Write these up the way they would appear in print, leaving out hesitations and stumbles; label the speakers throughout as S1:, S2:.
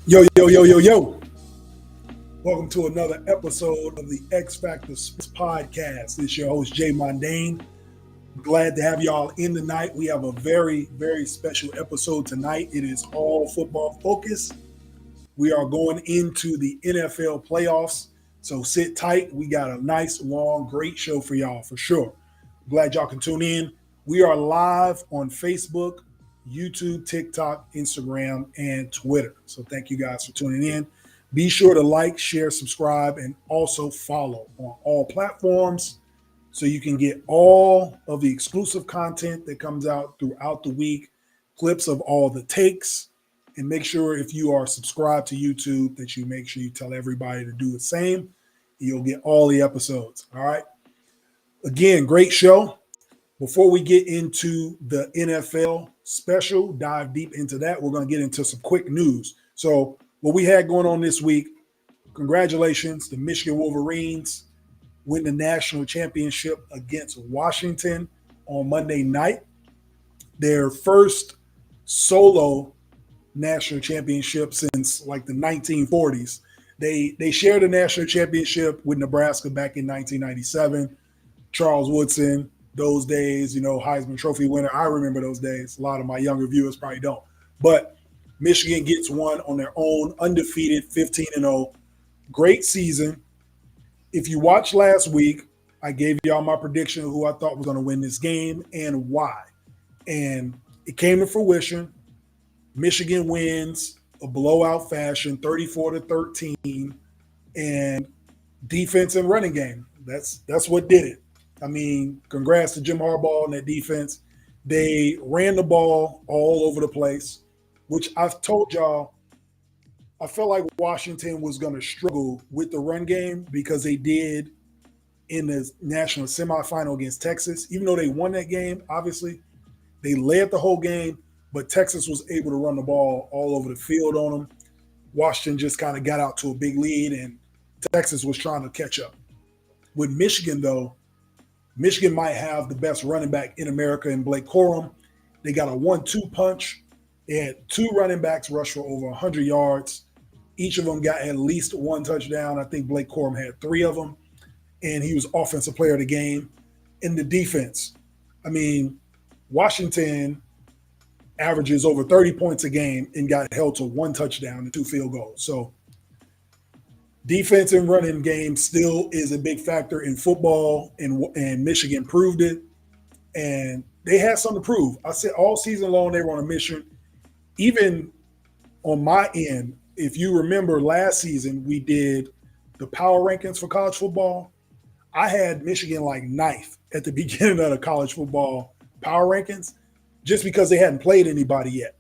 S1: Yo, yo, yo, yo, yo. Welcome to another episode of the X Factor Sports Podcast. This is your host, Jay Mondane. Glad to have y'all in tonight. We have a very, very special episode tonight. It is all football focused. We are going into the NFL playoffs. So sit tight. We got a nice, long, great show for y'all for sure. Glad y'all can tune in. We are live on Facebook, YouTube, TikTok, Instagram, and Twitter. So thank you guys for tuning in. Be sure to like, share, subscribe, and also follow on all platforms so you can get all of the exclusive content that comes out throughout the week, clips of all the takes, and make sure if you are subscribed to YouTube that you make sure you tell everybody to do the same. You'll get all the episodes. All right. Again, great show. Before we get into the NFL special, dive deep into that, we're going to get into some quick news. So what we had going on this week, congratulations, the Michigan Wolverines win the national championship against Washington on Monday night. Their first solo national championship since like the 1940s. They shared a national championship with Nebraska back in 1997. Charles Woodson, those days, Heisman Trophy winner. I remember those days. A lot of my younger viewers probably don't. But Michigan gets one on their own, undefeated, 15-0. Great season. If you watched last week, I gave y'all my prediction of who I thought was going to win this game and why. And it came to fruition. Michigan wins a blowout fashion, 34-13, and defense and running game. That's what did it. I mean, congrats to Jim Harbaugh and that defense. They ran the ball all over the place, which I've told y'all, I felt like Washington was going to struggle with the run game because they did in the national semifinal against Texas. Even though they won that game, obviously, they led the whole game, but Texas was able to run the ball all over the field on them. Washington just kind of got out to a big lead, and Texas was trying to catch up. With Michigan, though, Michigan might have the best running back in America in Blake Corum. They got a 1-2 punch. They had two running backs rush for over 100 yards. Each of them got at least one touchdown. I think Blake Corum had three of them, and he was offensive player of the game. In the defense, I mean, Washington averages over 30 points a game and got held to one touchdown and two field goals. So defense and running game still is a big factor in football, and Michigan proved it. And they had something to prove. I said all season long they were on a mission. Even on my end, if you remember last season, we did the power rankings for college football. I had Michigan like ninth at the beginning of the college football power rankings just because they hadn't played anybody yet.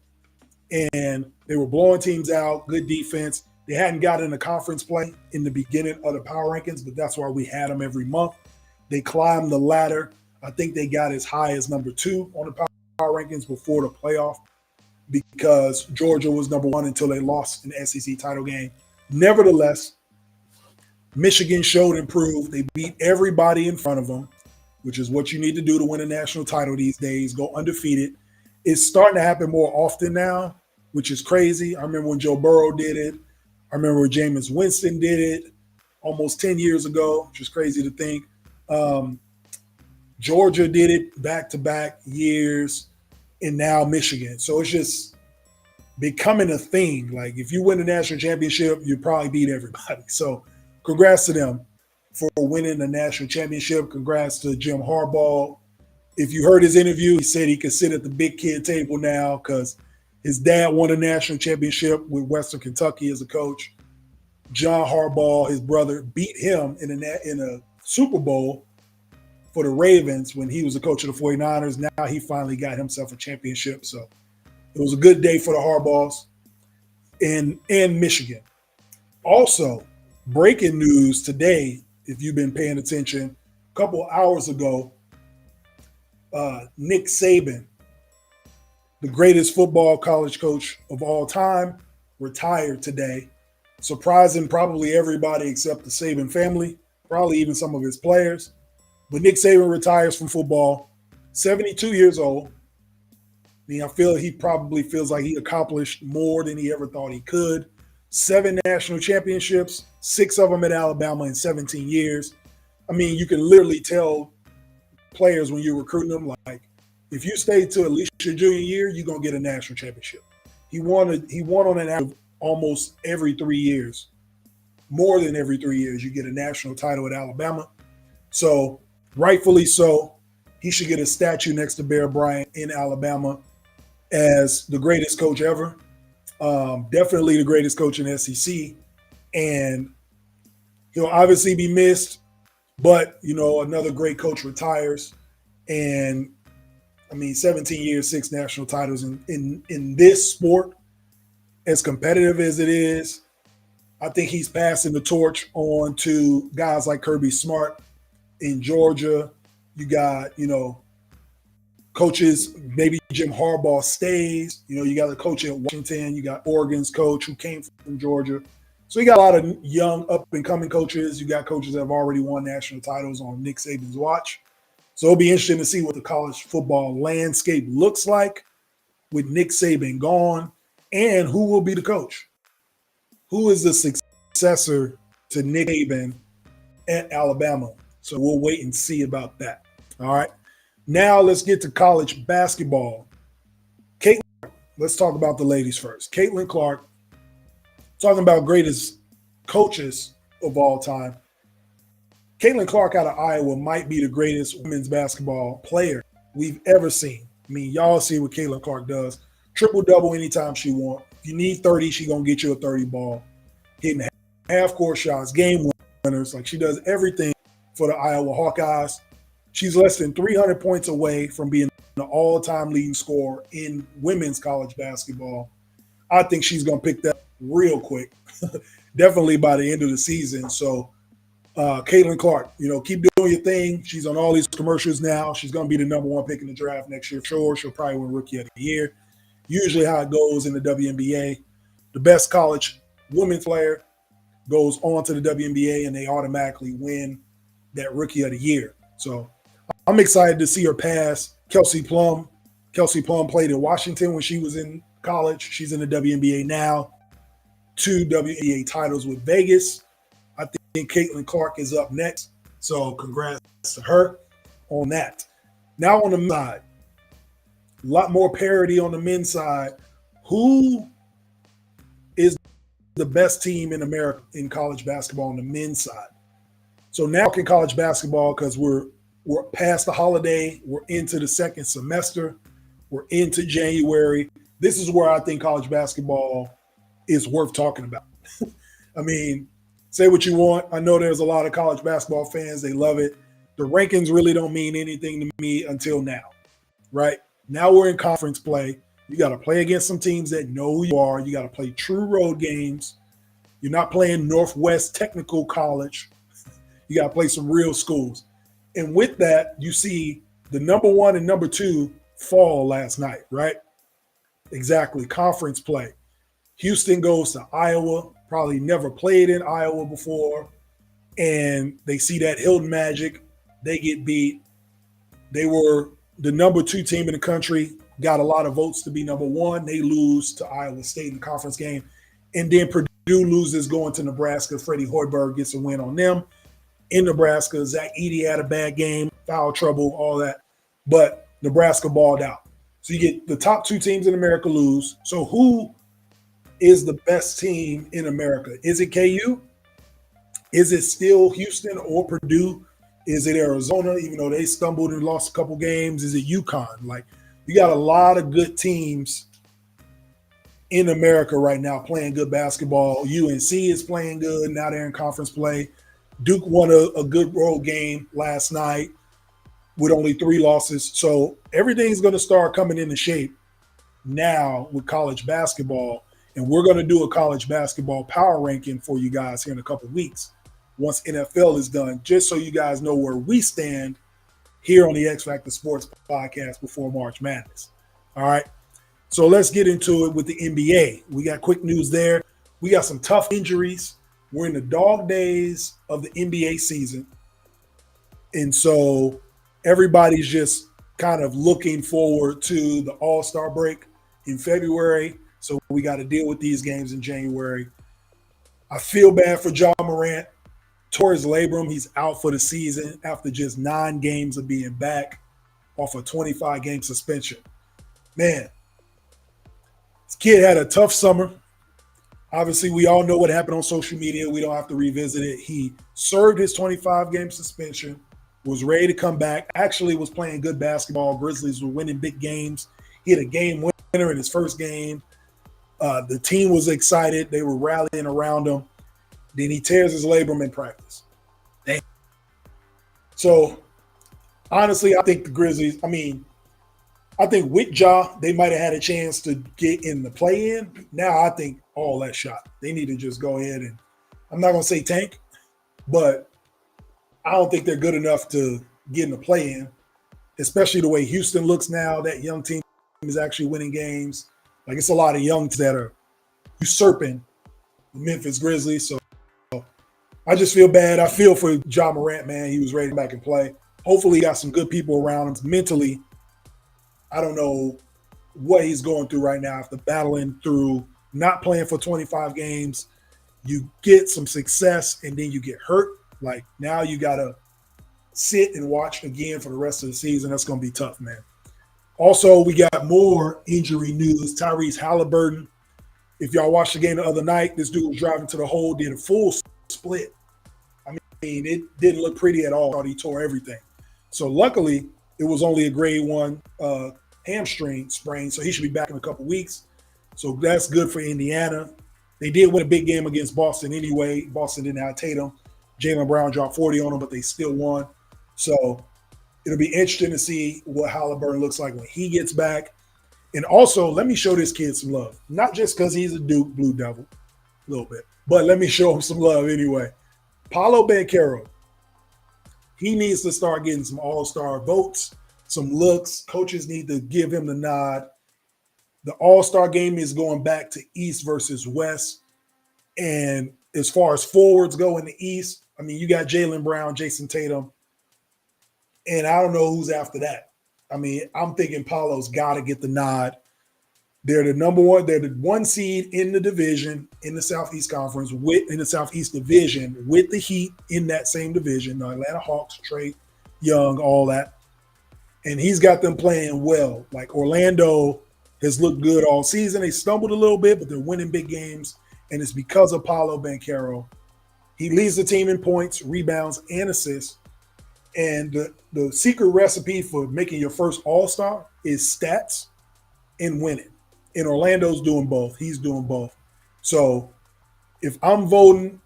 S1: And they were blowing teams out, good defense. They hadn't gotten a conference play in the beginning of the power rankings, but that's why we had them every month. They climbed the ladder. I think they got as high as number 2 on the power rankings before the playoff because Georgia was number 1 until they lost an SEC title game. Nevertheless, Michigan showed and proved. They beat everybody in front of them, which is what you need to do to win a national title these days, go undefeated. It's starting to happen more often now, which is crazy. I remember when Joe Burrow did it. I remember when Jameis Winston did it almost 10 years ago, which is crazy to think. Georgia did it back-to-back years, and now Michigan. So it's just becoming a thing. Like, if you win the national championship, you probably beat everybody. So congrats to them for winning the national championship. Congrats to Jim Harbaugh. If you heard his interview, he said he could sit at the big kid table now because his dad won a national championship with Western Kentucky as a coach. John Harbaugh, his brother, beat him in a Super Bowl for the Ravens when he was the coach of the 49ers. Now he finally got himself a championship. So it was a good day for the Harbaughs in Michigan. Also, breaking news today, if you've been paying attention, a couple hours ago, Nick Saban, the greatest football college coach of all time, retired today, surprising probably everybody except the Saban family, probably even some of his players. But Nick Saban retires from football, 72 years old. I mean, I feel he probably feels like he accomplished more than he ever thought he could. 7 national championships, 6 of them at Alabama in 17 years. I mean, you can literally tell players when you're recruiting them, like, if you stay to at least your junior year, you're going to get a national championship. He won on an average of almost every 3 years. More than every 3 years, you get a national title at Alabama. So, rightfully so, he should get a statue next to Bear Bryant in Alabama as the greatest coach ever. Definitely the greatest coach in the SEC. And he'll obviously be missed, but, another great coach retires. And, 17 years, 6 national titles in this sport, as competitive as it is, I think he's passing the torch on to guys like Kirby Smart in Georgia. You got, coaches, maybe Jim Harbaugh stays. You got a coach at Washington. You got Oregon's coach who came from Georgia. So you got a lot of young up-and-coming coaches. You got coaches that have already won national titles on Nick Saban's watch. So it'll be interesting to see what the college football landscape looks like with Nick Saban gone, and who will be the coach. Who is the successor to Nick Saban at Alabama? So we'll wait and see about that. All right. Now let's get to college basketball. Let's talk about the ladies first. Caitlin Clark, talking about greatest coaches of all time. Caitlin Clark out of Iowa might be the greatest women's basketball player we've ever seen. Y'all see what Caitlin Clark does. Triple-double anytime she wants. If you need 30, she's going to get you a 30 ball. Hitting half-court shots, game winners. Like, she does everything for the Iowa Hawkeyes. She's less than 300 points away from being the all-time leading scorer in women's college basketball. I think she's going to pick that real quick, definitely by the end of the season. So, Caitlin Clark, keep doing your thing. She's on all these commercials now. She's going to be the number 1 pick in the draft next year. Sure, she'll probably win Rookie of the Year. Usually how it goes in the WNBA. The best college women's player goes on to the WNBA, and they automatically win that Rookie of the Year. So I'm excited to see her pass Kelsey Plum. Kelsey Plum played in Washington when she was in college. She's in the WNBA now. 2 WNBA titles with Vegas. I think Caitlin Clark is up next. So congrats to her on that. Now on the men's side, a lot more parity on the men's side. Who is the best team in America in college basketball on the men's side? So now in college basketball, because we're past the holiday, we're into the second semester, we're into January. This is where I think college basketball is worth talking about. Say what you want. I know there's a lot of college basketball fans. They love it. The rankings really don't mean anything to me until now, right? Now we're in conference play. You got to play against some teams that know who you are. You got to play true road games. You're not playing Northwest Technical College. You got to play some real schools. And with that, you see the number 1 and number 2 fall last night, right? Exactly. Conference play. Houston goes to Iowa, probably never played in Iowa before, and they see that Hilton Magic. They get beat. They were the number 2 team in the country, got a lot of votes to be number 1. They lose to Iowa State in the conference game. And then Purdue loses going to Nebraska. Freddie Hoiberg gets a win on them. In Nebraska, Zach Edey had a bad game, foul trouble, all that. But Nebraska balled out. So you get the top 2 teams in America lose. So who is the best team in America? Is it KU? Is it still Houston or Purdue? Is it Arizona, even though they stumbled and lost a couple games? Is it UConn? Like, you got a lot of good teams in America right now playing good basketball. UNC is playing good. Now they're in conference play. Duke won a good road game last night with only 3 losses. So everything's going to start coming into shape now with college basketball. And we're going to do a college basketball power ranking for you guys here in a couple of weeks once NFL is done, just so you guys know where we stand here on the X Factor Sports podcast before March Madness. All right. So let's get into it with the NBA. We got quick news there. We got some tough injuries. We're in the dog days of the NBA season. And so everybody's just kind of looking forward to the All-Star break in February. So we got to deal with these games in January. I feel bad for Ja Morant. Tore his labrum. He's out for the season after just 9 games of being back off a 25-game suspension. Man, this kid had a tough summer. Obviously, we all know what happened on social media. We don't have to revisit it. He served his 25-game suspension, was ready to come back, actually was playing good basketball. Grizzlies were winning big games. He had a game winner in his first game. The team was excited. They were rallying around him. Then he tears his labrum in practice. Damn. So, honestly, I think the Grizzlies, I think with Ja, they might have had a chance to get in the play-in. Now I think all that shot. They need to just go ahead and, I'm not going to say tank, but I don't think they're good enough to get in the play-in, especially the way Houston looks now. That young team is actually winning games. Like, it's a lot of youngs that are usurping the Memphis Grizzlies. So I just feel bad. I feel for Ja Morant, man. He was ready to back and play. Hopefully he got some good people around him mentally. I don't know what he's going through right now after battling through not playing for 25 games. You get some success and then you get hurt. Like, now you got to sit and watch again for the rest of the season. That's going to be tough, man. Also, we got more injury news. Tyrese Halliburton. If y'all watched the game the other night, this dude was driving to the hole, did a full split. I mean, it didn't look pretty at all. I thought he tore everything. So luckily, it was only a grade 1 hamstring sprain, so he should be back in a couple weeks. So that's good for Indiana. They did win a big game against Boston anyway. Boston didn't have Tatum. Jaylen Brown dropped 40 on them, but they still won. So it'll be interesting to see what Halliburton looks like when he gets back. And also, let me show this kid some love. Not just because he's a Duke Blue Devil, a little bit, but let me show him some love anyway. Paolo Banchero, he needs to start getting some all-star votes, some looks. Coaches need to give him the nod. The all-star game is going back to East versus West. And as far as forwards go in the East, I mean, you got Jaylen Brown, Jason Tatum, and I don't know who's after that. I mean, I'm thinking Paolo's got to get the nod. They're the number one. They're the 1 seed in the division in the Southeast Conference, in the Southeast Division with the Heat in that same division. The Atlanta Hawks, Trae Young, all that. And he's got them playing well. Like, Orlando has looked good all season. They stumbled a little bit, but they're winning big games. And it's because of Paolo Banchero. He leads the team in points, rebounds, and assists. And the secret recipe for making your first all-star is stats and winning. And Orlando's doing both. He's doing both. So if I'm voting,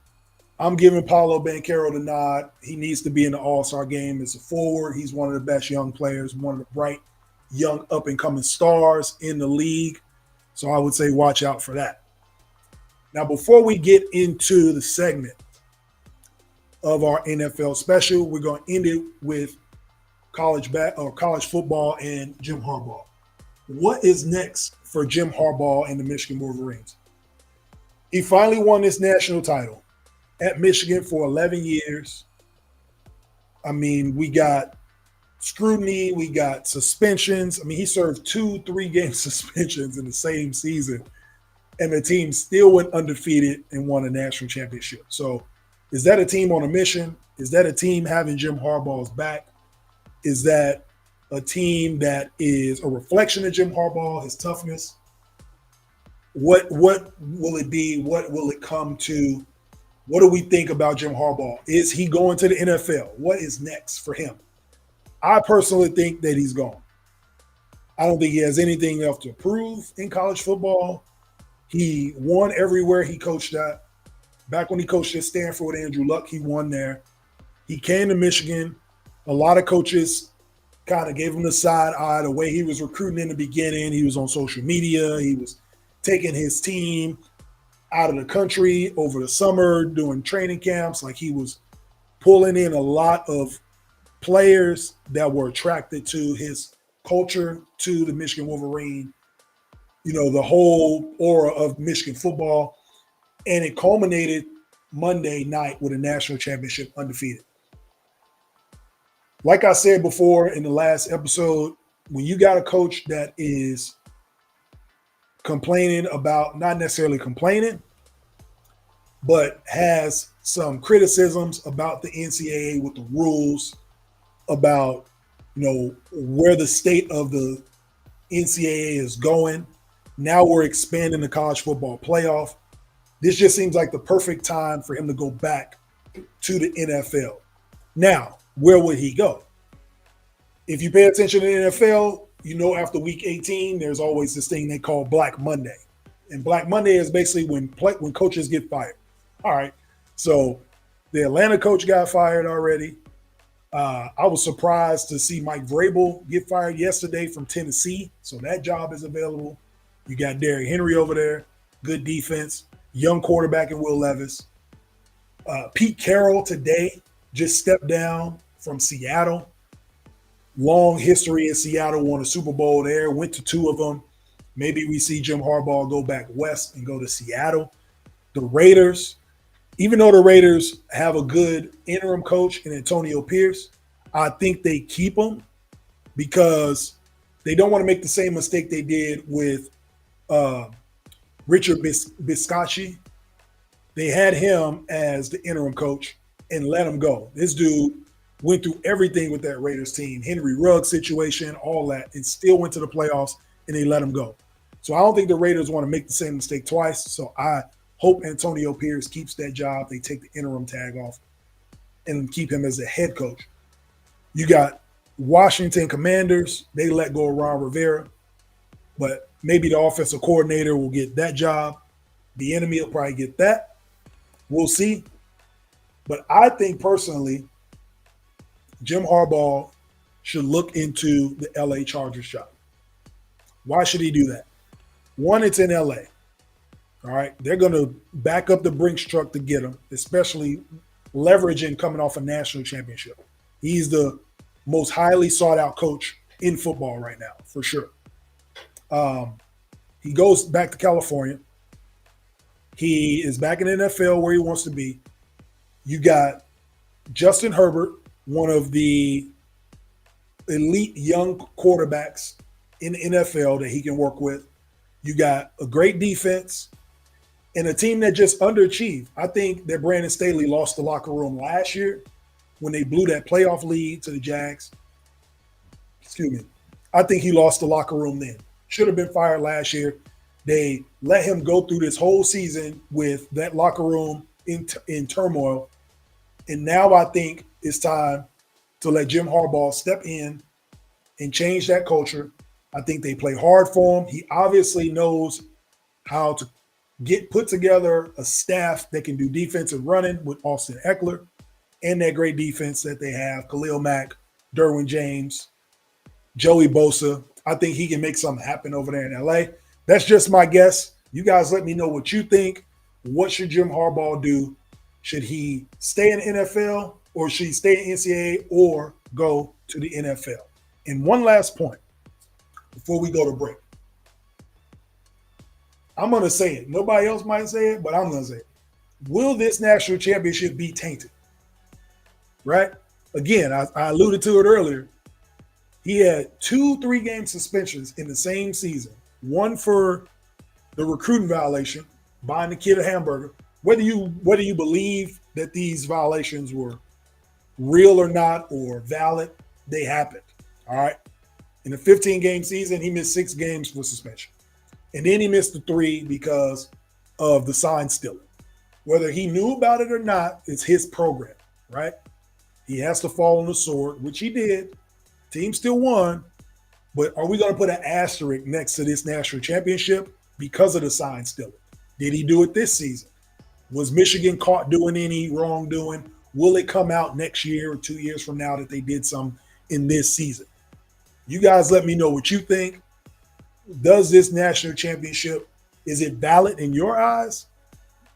S1: I'm giving Paolo Banchero the nod. He needs to be in the all-star game as a forward. He's one of the best young players, one of the bright, young, up-and-coming stars in the league. So I would say watch out for that. Now, before we get into the segment of our NFL special, we're going to end it with college football and Jim Harbaugh. What is next for Jim Harbaugh and the Michigan Wolverines? He finally won this national title at Michigan for 11 years. I mean, we got scrutiny, we got suspensions. I mean, he served 2 3-game suspensions in the same season, and the team still went undefeated and won a national championship. So is that a team on a mission? Is that a team having Jim Harbaugh's back? Is that a team that is a reflection of Jim Harbaugh, his toughness? What will it be? What will it come to? What do we think about Jim Harbaugh? Is he going to the NFL? What is next for him? I personally think that he's gone. I don't think he has anything else to prove in college football. He won everywhere he coached at. Back when he coached at Stanford with Andrew Luck, he won there. He came to Michigan. A lot of coaches kind of gave him the side eye, the way he was recruiting in the beginning. He was on social media. He was taking his team out of the country over the summer, doing training camps. Like, he was pulling in a lot of players that were attracted to his culture, to the Michigan Wolverine, you know, the whole aura of Michigan football. And it culminated Monday night with a national championship, undefeated. Like I said before in the last episode, when you got a coach that is complaining about, not necessarily complaining, but has some criticisms about the NCAA with the rules, about where the state of the NCAA is going. Now we're expanding the college football playoff. This just seems like the perfect time for him to go back to the NFL. Now, where would he go? If you pay attention to the NFL, after week 18, there's always this thing they call Black Monday. And Black Monday is basically when coaches get fired. All right. So the Atlanta coach got fired already. I was surprised to see Mike Vrabel get fired yesterday from Tennessee. So that job is available. You got Derrick Henry over there. Good defense. Young quarterback in Will Levis. Pete Carroll today just stepped down from Seattle. Long history in Seattle, won a Super Bowl there, went to 2 of them. Maybe we see Jim Harbaugh go back west and go to Seattle. The Raiders, even though the Raiders have a good interim coach in Antonio Pierce, I think they keep him because they don't want to make the same mistake they did with Richard Biscacci. They had him as the interim coach and let him go. This dude went through everything with that Raiders team, Henry Ruggs situation, all that, and still went to the playoffs, and they let him go. So I don't think the Raiders want to make the same mistake twice. So I hope Antonio Pierce keeps that job. They take the interim tag off and keep him as the head coach. You got Washington Commanders. They let go of Ron Rivera, but maybe the offensive coordinator will get that job. The enemy will probably get that. We'll see. But I think personally, Jim Harbaugh should look into the LA Chargers job. Why should he do that? One, it's in LA. All right. They're going to back up the Brinks truck to get him, especially leveraging coming off a national championship. He's the most highly sought out coach in football right now, for sure. He goes back to California. He is back in the NFL where he wants to be. You got Justin Herbert, one of the elite young quarterbacks in the NFL that he can work with. You got a great defense and a team that just underachieved. I think that Brandon Staley lost the locker room last year when they blew that playoff lead to the Jags. Excuse me. I think he lost the locker room then. Should have been fired last year. They let him go through this whole season with that locker room in turmoil. And now I think it's time to let Jim Harbaugh step in and change that culture. I think they play hard for him. He obviously knows how to put together a staff that can do defensive running with Austin Eckler and that great defense that they have, Khalil Mack, Derwin James, Joey Bosa. I think he can make something happen over there in LA. That's just my guess. You guys let me know what you think. What should Jim Harbaugh do? Should he stay in the NFL or should he stay in NCAA or go to the NFL? And one last point before we go to break. I'm going to say it. Nobody else might say it, but I'm going to say it. Will this national championship be tainted? Right? Again, I alluded to it earlier. He had 2 3-game suspensions in the same season. One for the recruiting violation, buying the kid a hamburger. Whether you believe that these violations were real or not or valid, they happened. All right. In a 15-game season, he missed 6 games for suspension. And then he missed the 3 because of the sign stealing. Whether he knew about it or not, it's his program, right? He has to fall on the sword, which he did. Team still won. But are we going to put an asterisk next to this national championship because of the sign stealing? Did he do it this season? Was Michigan caught doing any wrongdoing? Will it come out next year or 2 years from now that they did some in this season? You guys let me know what you think. Does this national championship, is it valid in your eyes?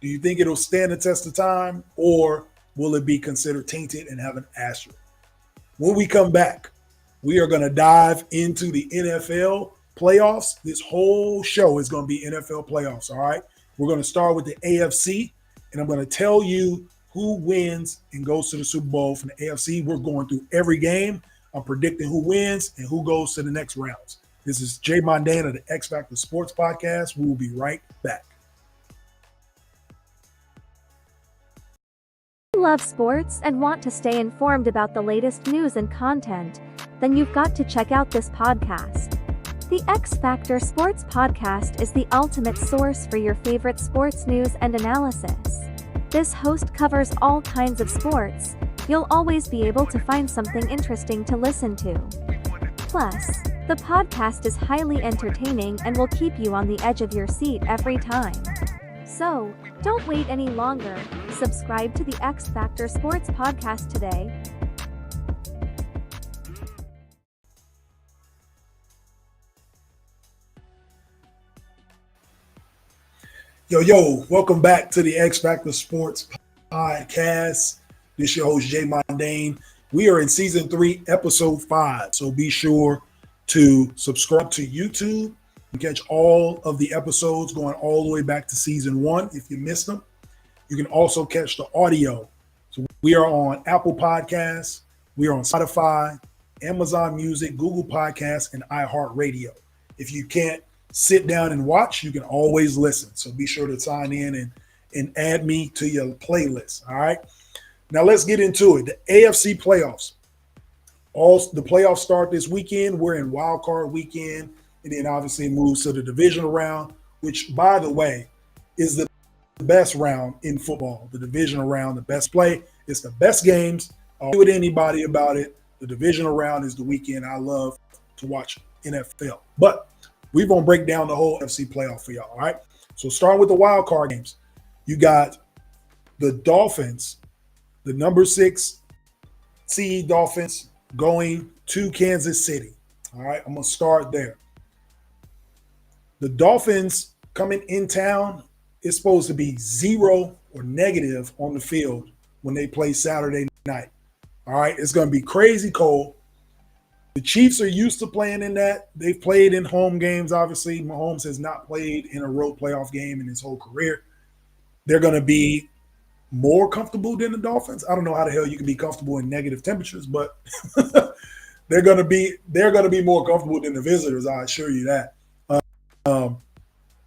S1: Do you think it'll stand the test of time or will it be considered tainted and have an asterisk? When we come back, we are going to dive into the NFL playoffs. This whole show is going to be NFL playoffs, all right? We're going to start with the AFC, and I'm going to tell you who wins and goes to the Super Bowl from the AFC. We're going through every game. I'm predicting who wins and who goes to the next rounds. This is Jay Mondane of the X Factor Sports Podcast. We will be right back.
S2: love sports and want to stay informed about the latest news and content? Then you've got to check out this podcast. The X Factor Sports Podcast is the ultimate source for your favorite sports news and analysis. This host covers all kinds of sports. You'll always be able to find something interesting to listen to. Plus, the podcast is highly entertaining and will keep you on the edge of your seat every time. So, don't wait any longer. Subscribe to the X Factor Sports Podcast today.
S1: Yo, welcome back to the X Factor Sports Podcast. This is your host, Jay Mondane. We are in Season 3, Episode 5, so be sure to subscribe to YouTube and catch all of the episodes going all the way back to Season 1 if you missed them. You can also catch the audio. So we are on Apple Podcasts, we are on Spotify, Amazon Music, Google Podcasts, and iHeartRadio. If you can't sit down and watch, you can always listen. So be sure to sign in and add me to your playlist. All right. Now let's get into it. The AFC playoffs. The playoffs start this weekend. We're in wild card weekend, and then obviously moves to the divisional round, which, by the way, is the best round in football. The divisional round, the best play. It's the best games. I'll agree with anybody about it. The divisional round is the weekend I love to watch NFL. But we're going to break down the whole FC playoff for y'all, all right? So starting with the wild card games, you got the Dolphins, the number 6 seed Dolphins, going to Kansas City. All right, I'm going to start there. The Dolphins coming in town is supposed to be 0 or negative on the field when they play Saturday night. All right, it's going to be crazy cold. The Chiefs are used to playing in that. They've played in home games, obviously. Mahomes has not played in a road playoff game in his whole career. They're going to be more comfortable than the Dolphins. I don't know how the hell you can be comfortable in negative temperatures, but they're going to be more comfortable than the visitors, I assure you that.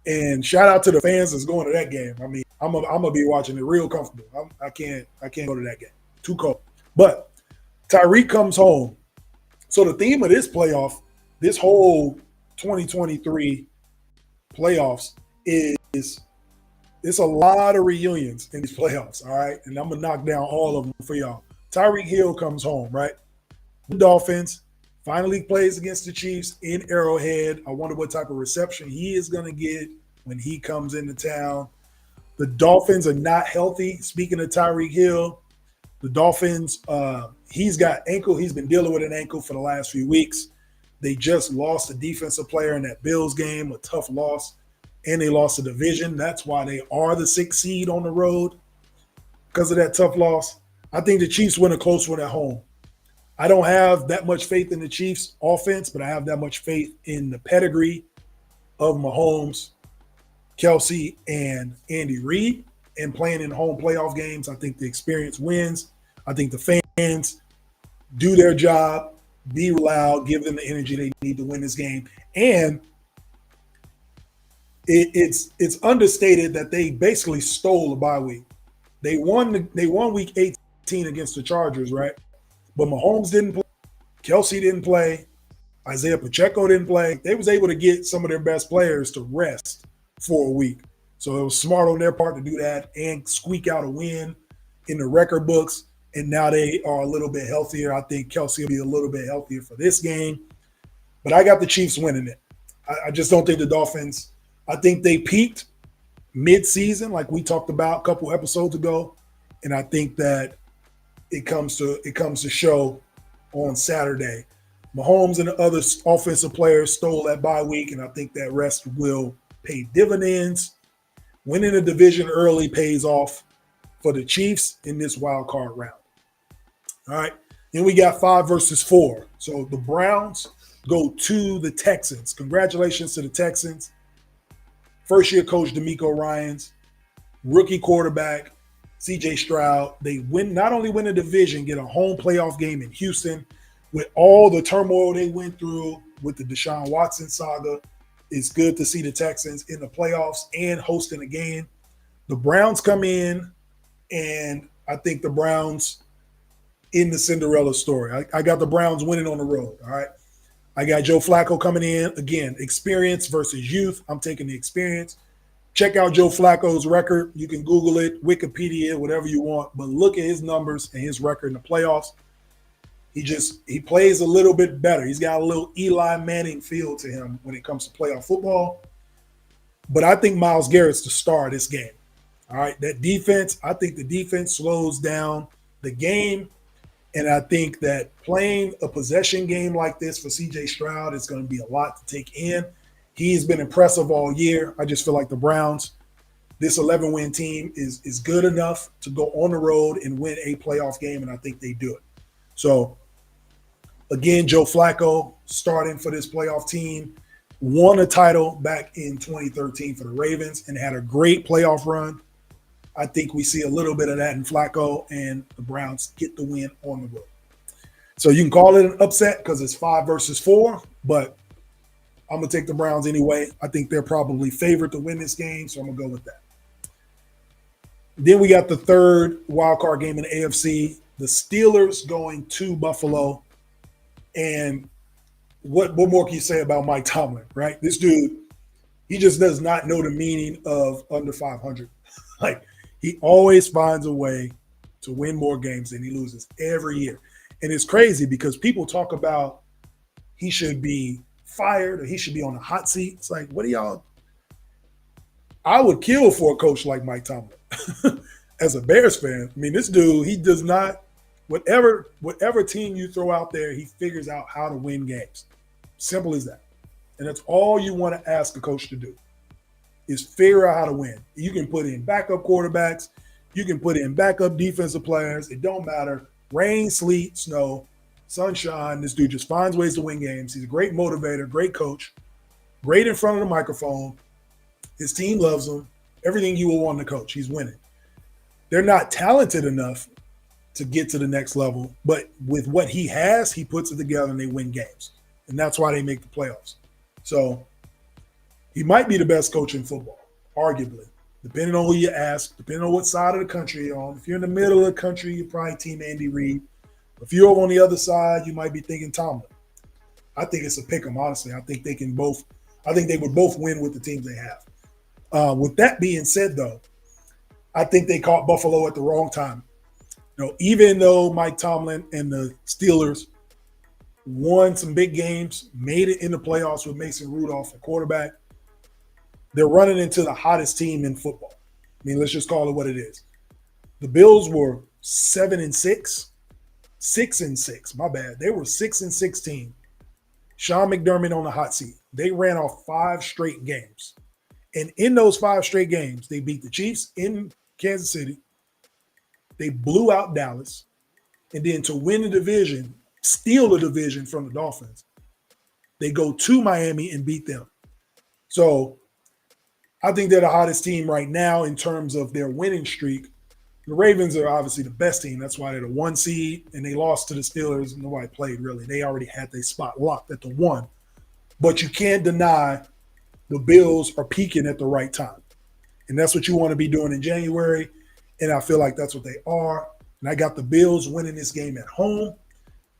S1: And shout out to the fans that's going to that game. I mean, I'm gonna be watching it real comfortable. I can't go to that game. Too cold. But Tyreek comes home. So the theme of this playoff, this whole 2023 playoffs is it's a lot of reunions in these playoffs, all right? And I'm going to knock down all of them for y'all. Tyreek Hill comes home, right? The Dolphins finally plays against the Chiefs in Arrowhead. I wonder what type of reception he is going to get when he comes into town. The Dolphins are not healthy. Speaking of Tyreek Hill, the Dolphins, he's got ankle. He's been dealing with an ankle for the last few weeks. They just lost a defensive player in that Bills game, a tough loss, and they lost the division. That's why they are the 6th seed on the road because of that tough loss. I think the Chiefs win a close one at home. I don't have that much faith in the Chiefs offense, but I have that much faith in the pedigree of Mahomes, Kelsey, and Andy Reid. And playing in home playoff games, I think the experience wins. I think the fans do their job, be loud, give them the energy they need to win this game. And it's understated that they basically stole a bye week. They won week 18 against the Chargers, right? But Mahomes didn't play, Kelsey didn't play, Isaiah Pacheco didn't play. They was able to get some of their best players to rest for a week. So it was smart on their part to do that and squeak out a win in the record books. And now they are a little bit healthier. I think Kelsey will be a little bit healthier for this game. But I got the Chiefs winning it. I just don't think the Dolphins – I think they peaked mid-season like we talked about a couple episodes ago. And I think that it comes to show on Saturday. Mahomes and the other offensive players stole that bye week, and I think that rest will pay dividends. Winning the division early pays off for the Chiefs in this wild card round. All right. Then we got 5 versus 4. So the Browns go to the Texans. Congratulations to the Texans. First-year coach DeMeco Ryans, rookie quarterback C.J. Stroud. They not only win the division, get a home playoff game in Houston. With all the turmoil they went through with the Deshaun Watson saga, it's good to see the Texans in the playoffs and hosting a game. The Browns come in and I think the Browns in the Cinderella story. I got the Browns winning on the road. All right. I got Joe Flacco coming in. Again, experience versus youth. I'm taking the experience. Check out Joe Flacco's record. You can Google it, Wikipedia, whatever you want. But look at his numbers and his record in the playoffs. He plays a little bit better. He's got a little Eli Manning feel to him when it comes to playoff football. But I think Myles Garrett's the star of this game. All right. That defense, I think the defense slows down the game. And I think that playing a possession game like this for C.J. Stroud is going to be a lot to take in. He's been impressive all year. I just feel like the Browns, this 11-win team is good enough to go on the road and win a playoff game, and I think they do it. So, again, Joe Flacco starting for this playoff team, won a title back in 2013 for the Ravens and had a great playoff run. I think we see a little bit of that in Flacco, and the Browns get the win on the road. So you can call it an upset because it's 5 versus 4, but I'm going to take the Browns anyway. I think they're probably favored to win this game, so I'm going to go with that. Then we got the third wild card game in the AFC, the Steelers going to Buffalo. And what more can you say about Mike Tomlin, right? This dude, he just does not know the meaning of under 500. Like, he always finds a way to win more games than he loses every year. And it's crazy because people talk about he should be fired or he should be on the hot seat. It's like, what do y'all? I would kill for a coach like Mike Tomlin. As a Bears fan, I mean, this dude, he does not, whatever team you throw out there, he figures out how to win games. Simple as that. And that's all you want to ask a coach to do. Is figure out how to win. You can put in backup quarterbacks. You can put in backup defensive players. It don't matter. Rain, sleet, snow, sunshine. This dude just finds ways to win games. He's a great motivator, great coach, great in front of the microphone. His team loves him. Everything you will want to coach, he's winning. They're not talented enough to get to the next level, but with what he has, he puts it together and they win games. And that's why they make the playoffs. So he might be the best coach in football, arguably, depending on who you ask, depending on what side of the country you're on. If you're in the middle of the country, you're probably Team Andy Reid. If you're over on the other side, you might be thinking Tomlin. I think it's a pick 'em, honestly. I think they would both win with the teams they have. With that being said, though, I think they caught Buffalo at the wrong time. You know, even though Mike Tomlin and the Steelers won some big games, made it in the playoffs with Mason Rudolph at quarterback, they're running into the hottest team in football. I mean, let's just call it what it is. The Bills were 7-6, 6-6. My bad. They were 6-6 team. Sean McDermott on the hot seat. They ran off 5 straight games. And in those 5 straight games, they beat the Chiefs in Kansas City. They blew out Dallas. And then to win the division, steal the division from the Dolphins, they go to Miami and beat them. So I think they're the hottest team right now in terms of their winning streak. The Ravens are obviously the best team. That's why they're the 1 seed, and they lost to the Steelers. Nobody played, really. They already had their spot locked at the 1. But you can't deny the Bills are peaking at the right time. And that's what you want to be doing in January, and I feel like that's what they are. And I got the Bills winning this game at home.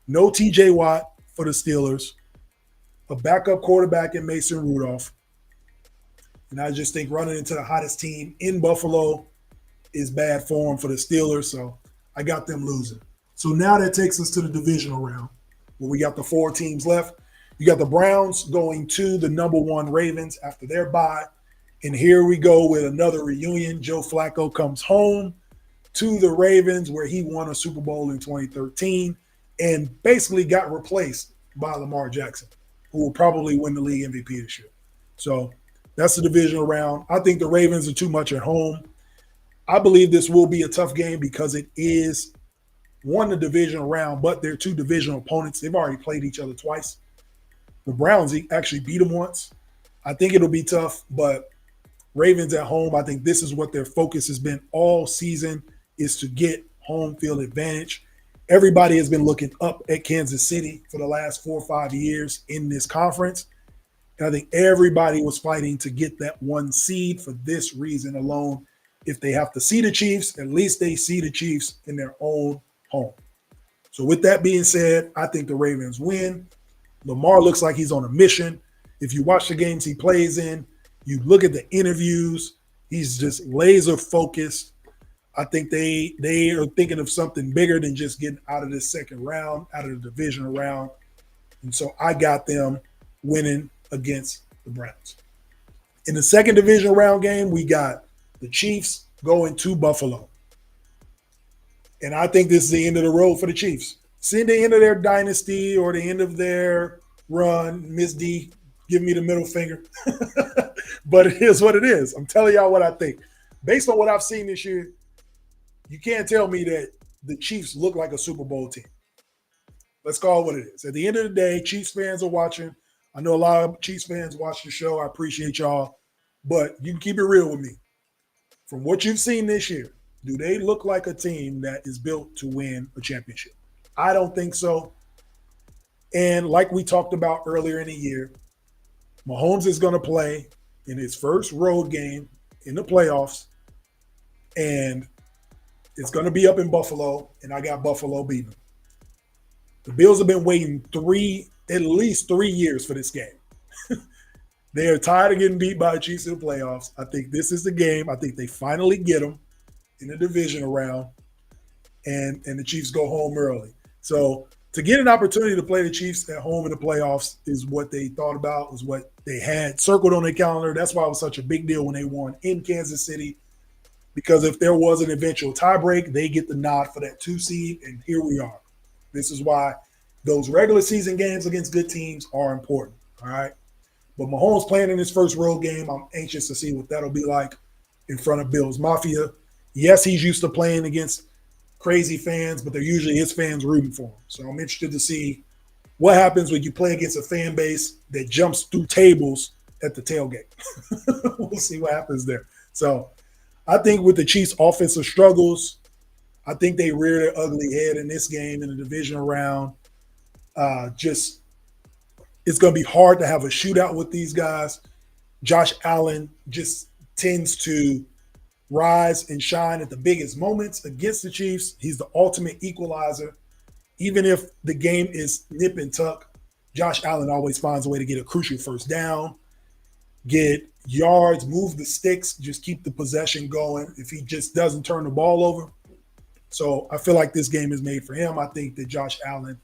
S1: No T.J. Watt for the Steelers. A backup quarterback in Mason Rudolph. And I just think running into the hottest team in Buffalo is bad form for the Steelers, so I got them losing. So now that takes us to the divisional round, where we got the 4 teams left. You got the Browns going to the number 1 Ravens after their bye. And here we go with another reunion. Joe Flacco comes home to the Ravens, where he won a Super Bowl in 2013 and basically got replaced by Lamar Jackson, who will probably win the league MVP this year. So that's the divisional round. I think the Ravens are too much at home. I believe this will be a tough game because it is the divisional round, but they're 2 divisional opponents. They've already played each other twice. The Browns actually beat them once. I think it'll be tough, but Ravens at home, I think this is what their focus has been all season, is to get home field advantage. Everybody has been looking up at Kansas City for the last 4 or 5 years in this conference. And I think everybody was fighting to get that 1 seed for this reason alone. if they have to see the Chiefs, at least they see the Chiefs in their own home. So with that being said, I think the Ravens win. Lamar looks like he's on a mission. If you watch the games he plays in, you look at the interviews, he's just laser focused. I think they are thinking of something bigger than just getting out of this second round, out of the divisional round. And so I got them winning against the Browns. In the second divisional round game, we got the Chiefs going to Buffalo. And I think this is the end of the road for the Chiefs. Seeing the end of their dynasty or the end of their run. Miss D, give me the middle finger. But it is what it is. I'm telling y'all what I think. Based on what I've seen this year, you can't tell me that the Chiefs look like a Super Bowl team. Let's call it what it is. At the end of the day, Chiefs fans are watching. I know a lot of Chiefs fans watch the show. I appreciate y'all. But you can keep it real with me. From what you've seen this year, do they look like a team that is built to win a championship? I don't think so. And like we talked about earlier in the year, Mahomes is going to play in his first road game in the playoffs. And it's going to be up in Buffalo, and I got Buffalo beating them. The Bills have been waiting at least 3 years for this game. They are tired of getting beat by the Chiefs in the playoffs. I think this is the game. I think they finally get them in the divisional round, and the Chiefs go home early. So to get an opportunity to play the Chiefs at home in the playoffs is what they thought about, was what they had circled on their calendar. That's why it was such a big deal when they won in Kansas City, because if there was an eventual tiebreak, they get the nod for that 2 seed, and here we are. This is why those regular season games against good teams are important, all right? But Mahomes playing in his first road game, I'm anxious to see what that'll be like in front of Bills Mafia. Yes, he's used to playing against crazy fans, but they're usually his fans rooting for him. So I'm interested to see what happens when you play against a fan base that jumps through tables at the tailgate. We'll see what happens there. So I think with the Chiefs' offensive struggles, I think they rear their ugly head in this game in the divisional round. It's going to be hard to have a shootout with these guys. Josh Allen just tends to rise and shine at the biggest moments against the Chiefs. He's the ultimate equalizer. Even if the game is nip and tuck, Josh Allen always finds a way to get a crucial first down, get yards, move the sticks, just keep the possession going if he just doesn't turn the ball over. So I feel like this game is made for him. I think that Josh Allen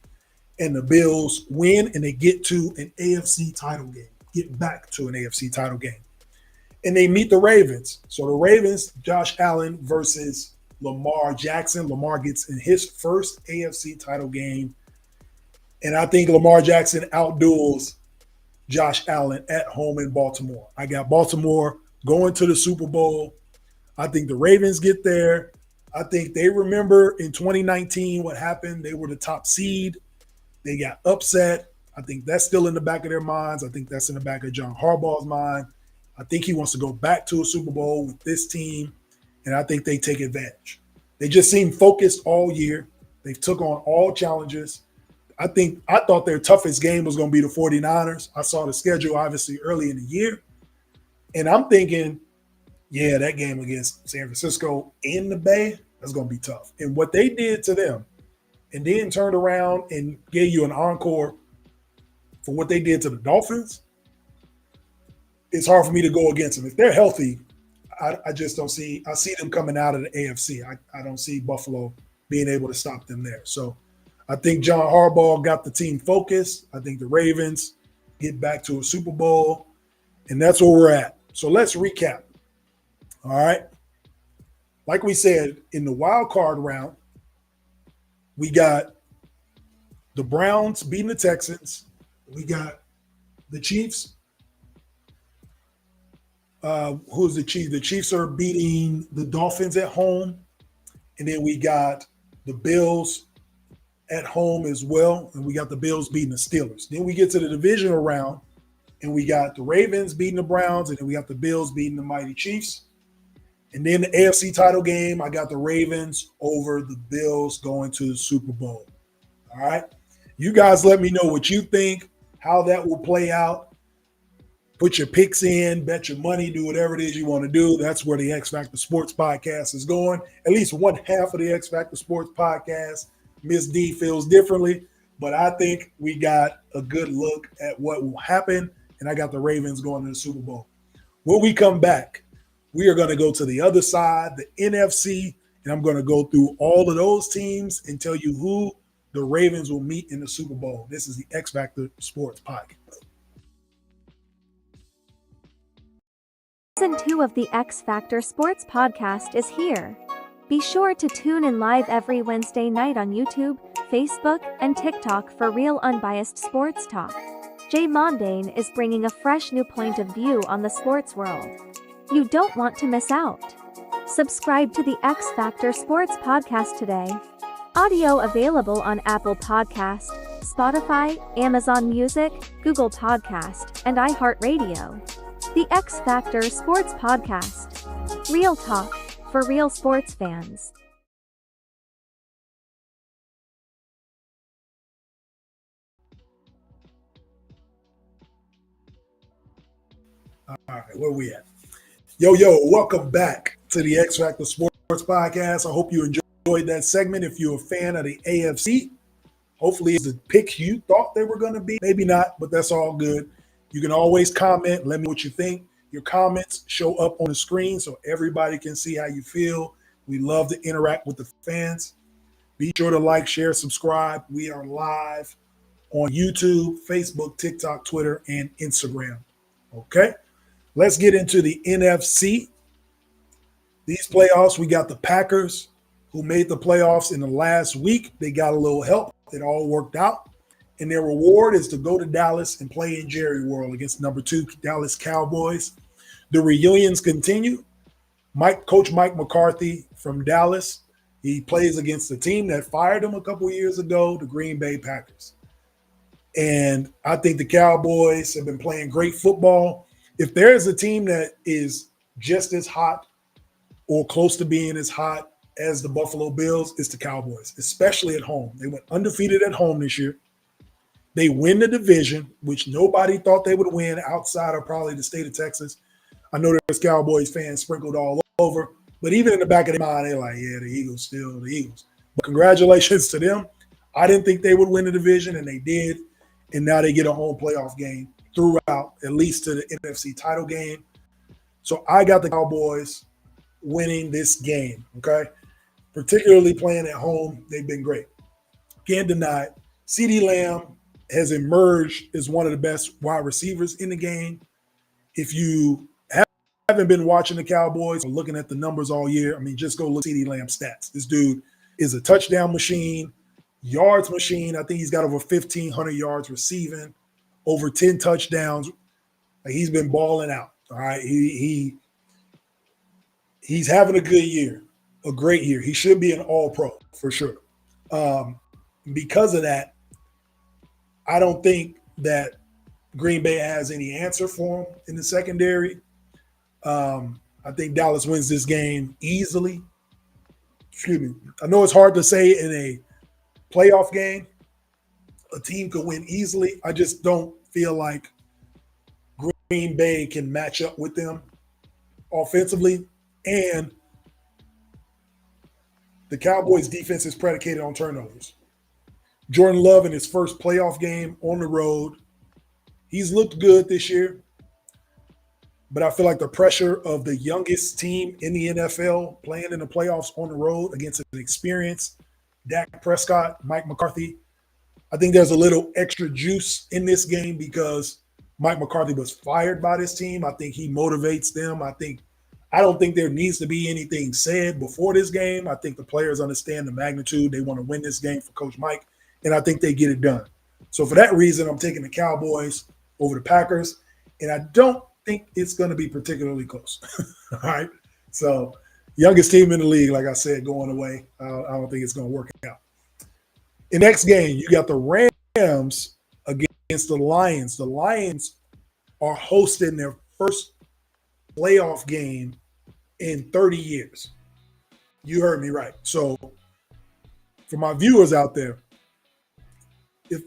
S1: and the Bills win, and they get to an AFC title game, get back to an AFC title game. And they meet the Ravens. So the Ravens, Josh Allen versus Lamar Jackson. Lamar gets in his first AFC title game. And I think Lamar Jackson outduels Josh Allen at home in Baltimore. I got Baltimore going to the Super Bowl. I think the Ravens get there. I think they remember in 2019 what happened. They were the top seed. They got upset. I think that's still in the back of their minds. I think that's in the back of John Harbaugh's mind. I think he wants to go back to a Super Bowl with this team, and I think they take advantage. They just seem focused all year. They've took on all challenges. I thought their toughest game was going to be the 49ers. I saw the schedule, obviously, early in the year, and I'm thinking, yeah, that game against San Francisco in the Bay, that's going to be tough. And what they did to them, and then turned around and gave you an encore for what they did to the Dolphins, it's hard for me to go against them. If they're healthy, I just don't see – I see them coming out of the AFC. I don't see Buffalo being able to stop them there. So I think John Harbaugh got the team focused. I think the Ravens get back to a Super Bowl, and that's where we're at. So let's recap. All right. Like we said, in the wild card round, we got the Browns beating the Texans. We got the Chiefs. Who's the Chiefs? The Chiefs are beating the Dolphins at home. And then we got the Bills at home as well. And we got the Bills beating the Steelers. Then we get to the divisional round, and we got the Ravens beating the Browns, and then we got the Bills beating the mighty Chiefs. And then the AFC title game, I got the Ravens over the Bills going to the Super Bowl. All right. You guys let me know what you think, how that will play out. put your picks in, bet your money, do whatever it is you want to do. That's where the X Factor Sports Podcast is going. At least one half of the X Factor Sports Podcast, Miss D feels differently, but I think we got a good look at what will happen, and I got the Ravens going to the Super Bowl. When we come back, we are going to go to the other side, the NFC, and I'm going to go through all of those teams and tell you who the Ravens will meet in the Super Bowl. This is the X Factor Sports Podcast.
S2: Season 2 of the X Factor Sports Podcast is here. Be sure to tune in live every Wednesday night on YouTube, Facebook, and TikTok for real unbiased sports talk. Jay Mondane is bringing a fresh new point of view on the sports world. You don't want to miss out. Subscribe to the X Factor Sports Podcast today. Audio available on Apple Podcast, Spotify, Amazon Music, Google Podcast, and iHeartRadio. The X Factor Sports Podcast. Real talk for real sports fans.
S1: All right, where we at? Yo, welcome back to the X Factor Sports Podcast. I hope you enjoyed that segment. If you're a fan of the AFC, hopefully it's the picks you thought they were going to be. Maybe not, but that's all good. You can always comment. Let me know what you think. Your comments show up on the screen so everybody can see how you feel. We love to interact with the fans. Be sure to like, share, subscribe. We are live on YouTube, Facebook, TikTok, Twitter, and Instagram. Okay, let's get into the NFC. These playoffs, we got the Packers who made the playoffs in the last week. They got a little help. It all worked out. And their reward is to go to Dallas and play in Jerry World against number 2 Dallas Cowboys. The reunions continue. Coach Mike McCarthy from Dallas, he plays against the team that fired him a couple years ago, the Green Bay Packers. And I think the Cowboys have been playing great football. If there is a team that is just as hot or close to being as hot as the Buffalo Bills, it's the Cowboys, especially at home. They went undefeated at home this year. They win the division, which nobody thought they would win outside of probably the state of Texas. I know there's Cowboys fans sprinkled all over, but even in the back of their mind, they're like, yeah, the Eagles still the Eagles. But congratulations to them. I didn't think they would win the division, and they did. And now they get a home playoff game throughout, at least to the NFC title game. So I got the Cowboys winning this game, okay? Particularly playing at home, they've been great. Can't deny it. CeeDee Lamb has emerged as one of the best wide receivers in the game. If you haven't been watching the Cowboys or looking at the numbers all year, I mean, just go look at CeeDee Lamb stats. This dude is a touchdown machine, yards machine. I think he's got over 1,500 yards receiving, over 10 touchdowns. Like, he's been balling out. All right, he's having a good year, a great year. He should be an All-Pro for sure. Because of that, I don't think that Green Bay has any answer for him in the secondary. I think Dallas wins this game easily. Excuse me. I know it's hard to say in a playoff game a team could win easily. I just don't feel like Green Bay can match up with them offensively. And the Cowboys' defense is predicated on turnovers. Jordan Love in his first playoff game on the road, he's looked good this year. But I feel like the pressure of the youngest team in the NFL playing in the playoffs on the road against an experienced Dak Prescott, Mike McCarthy, I think there's a little extra juice in this game because Mike McCarthy was fired by this team. I think he motivates them. I don't think there needs to be anything said before this game. I think the players understand the magnitude. They want to win this game for Coach Mike, and I think they get it done. So for that reason, I'm taking the Cowboys over the Packers, and I don't think it's going to be particularly close. All right. So youngest team in the league, like I said, going away. I don't think it's going to work out. The next game, you got the Rams against the Lions. The Lions are hosting their first playoff game in 30 years. You heard me right. So for my viewers out there,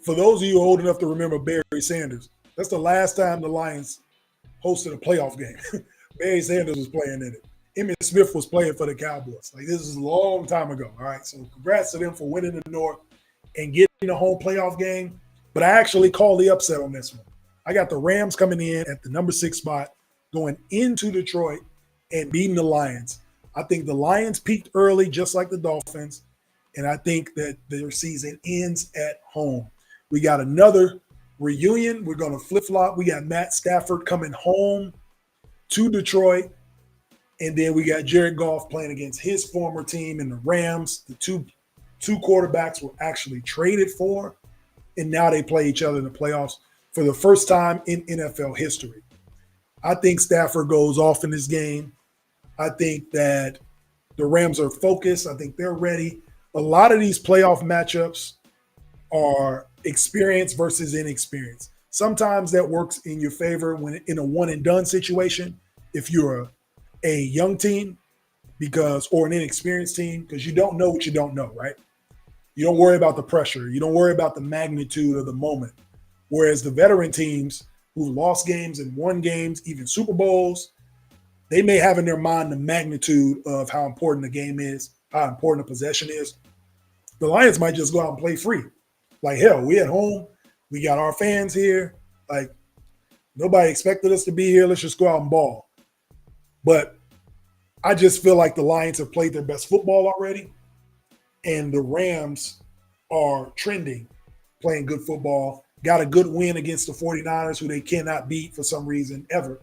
S1: for those of you old enough to remember Barry Sanders, that's the last time the Lions hosted a playoff game. Barry Sanders was playing in it. Emmitt Smith was playing for the Cowboys. Like, this is a long time ago. All right. So congrats to them for winning the North and getting a home playoff game. But I actually called the upset on this one. I got the Rams coming in at the number 6 spot, going into Detroit and beating the Lions. I think the Lions peaked early, just like the Dolphins. And I think that their season ends at home. We got another reunion. We're going to flip-flop. We got Matt Stafford coming home to Detroit. And then we got Jared Goff playing against his former team in the Rams. The two quarterbacks were actually traded for, and now they play each other in the playoffs for the first time in NFL history. I think Stafford goes off in this game. I think that the Rams are focused. I think they're ready. A lot of these playoff matchups are experience versus inexperience. Sometimes that works in your favor when in a one-and-done situation, if you're a young team or an inexperienced team, because you don't know what you don't know, right? You don't worry about the pressure. You don't worry about the magnitude of the moment. Whereas the veteran teams who lost games and won games, even Super Bowls, they may have in their mind the magnitude of how important the game is, how important a possession is. The Lions might just go out and play free. Like, hell, we at home. We got our fans here. Like, nobody expected us to be here. Let's just go out and ball. But I just feel like the Lions have played their best football already. And the Rams are trending, playing good football. Got a good win against the 49ers, who they cannot beat for some reason ever.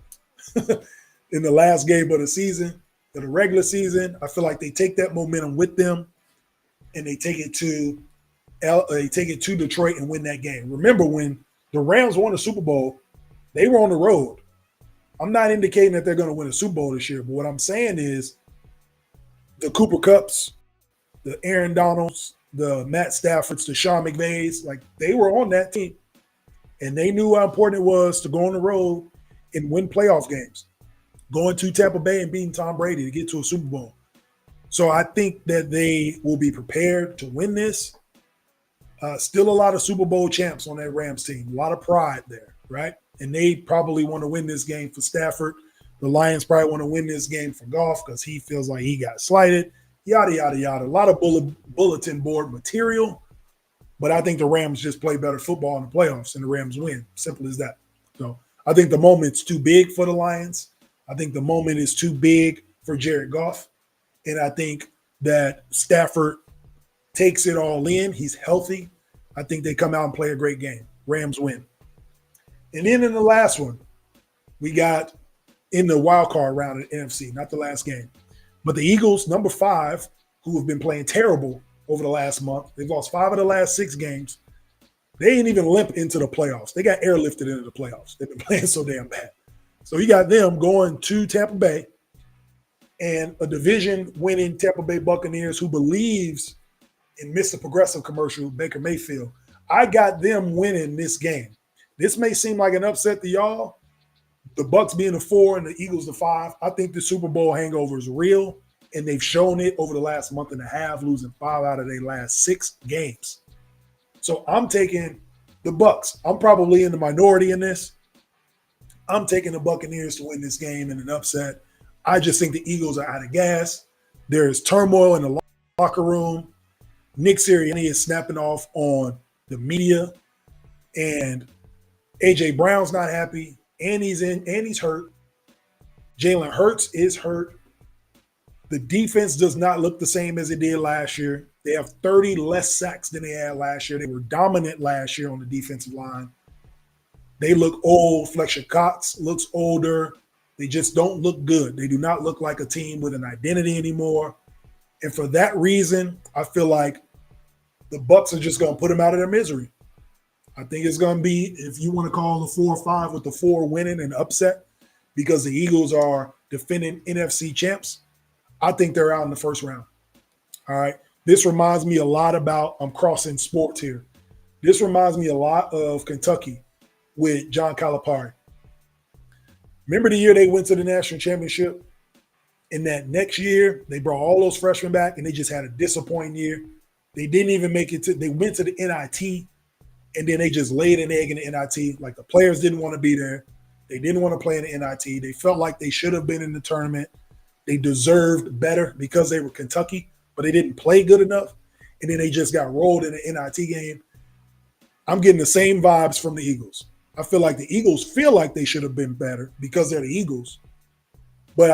S1: In the last game of the season, of the regular season, I feel like they take that momentum with them, and they take it to Detroit and win that game. Remember, when the Rams won the Super Bowl, they were on the road. I'm not indicating that they're going to win a Super Bowl this year, but what I'm saying is the Cooper Kupps, the Aaron Donalds, the Matt Staffords, the Sean McVays, like, they were on that team. And they knew how important it was to go on the road and win playoff games. Going to Tampa Bay and beating Tom Brady to get to a Super Bowl. So I think that they will be prepared to win this. Still a lot of Super Bowl champs on that Rams team. A lot of pride there, right? And they probably want to win this game for Stafford. The Lions probably want to win this game for Goff because he feels like he got slighted. Yada, yada, yada. A lot of bulletin board material. But I think the Rams just play better football in the playoffs and the Rams win. Simple as that. So I think the moment's too big for the Lions. I think the moment is too big for Jared Goff. And I think that Stafford takes it all in. He's healthy. I think they come out and play a great game. Rams win. And then in the last one, we got in the wild card round at NFC, not the last game. But the Eagles, number 5, who have been playing terrible over the last month. They've lost 5 of the last 6 games. They ain't even limp into the playoffs. They got airlifted into the playoffs. They've been playing so damn bad. So you got them going to Tampa Bay and a division-winning Tampa Bay Buccaneers who believes in Mr. Progressive commercial, Baker Mayfield. I got them winning this game. This may seem like an upset to y'all, the Bucs being the 4 and the Eagles the 5. I think the Super Bowl hangover is real, and they've shown it over the last month and a half, losing 5 out of their last 6 games. So I'm taking the Bucs. I'm probably in the minority in this. I'm taking the Buccaneers to win this game in an upset. I just think the Eagles are out of gas. There is turmoil in the locker room. Nick Sirianni is snapping off on the media, and A.J. Brown's not happy, and he's hurt. Jalen Hurts is hurt. The defense does not look the same as it did last year. They have 30 less sacks than they had last year. They were dominant last year on the defensive line. They look old. Fletcher Cox looks older. They just don't look good. They do not look like a team with an identity anymore. And for that reason, I feel like the Bucs are just going to put them out of their misery. I think it's going to be, if you want to call the 4 or 5 with the 4 winning and upset, because the Eagles are defending NFC champs, I think they're out in the first round. All right. This reminds me a lot about, I'm crossing sports here. This reminds me a lot of Kentucky with John Calipari. Remember the year they went to the national championship? In that next year, they brought all those freshmen back, and they just had a disappointing year. They didn't even make it they went to the NIT, and then they just laid an egg in the NIT. Like, the players didn't want to be there. They didn't want to play in the NIT. They felt like they should have been in the tournament. They deserved better because they were Kentucky, but they didn't play good enough. And then they just got rolled in the NIT game. I'm getting the same vibes from the Eagles. I feel like the Eagles feel like they should have been better because they're the Eagles. But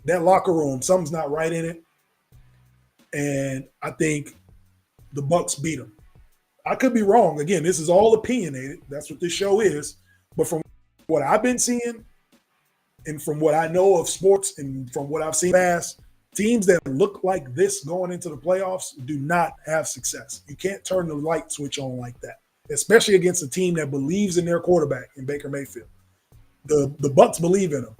S1: that locker room, something's not right in it. And I think the Bucs beat them. I could be wrong. Again, this is all opinionated. That's what this show is. But from what I've been seeing and from what I know of sports and from what I've seen past, teams that look like this going into the playoffs do not have success. You can't turn the light switch on like that, especially against a team that believes in their quarterback in Baker Mayfield. The Bucs believe in him.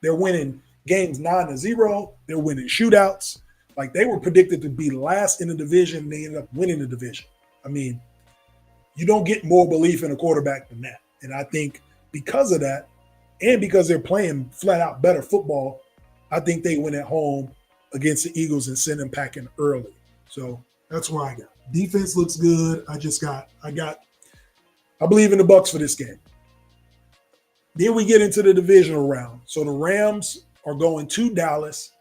S1: They're winning games 9-0. They're winning shootouts. Like, they were predicted to be last in the division, and they ended up winning the division. I mean, you don't get more belief in a quarterback than that. And I think because of that, and because they're playing flat out better football, I think they win at home against the Eagles and send them packing early. So that's where I got. Defense looks good. I believe in the Bucs for this game. Then we get into the divisional round. So the Rams are going to Dallas.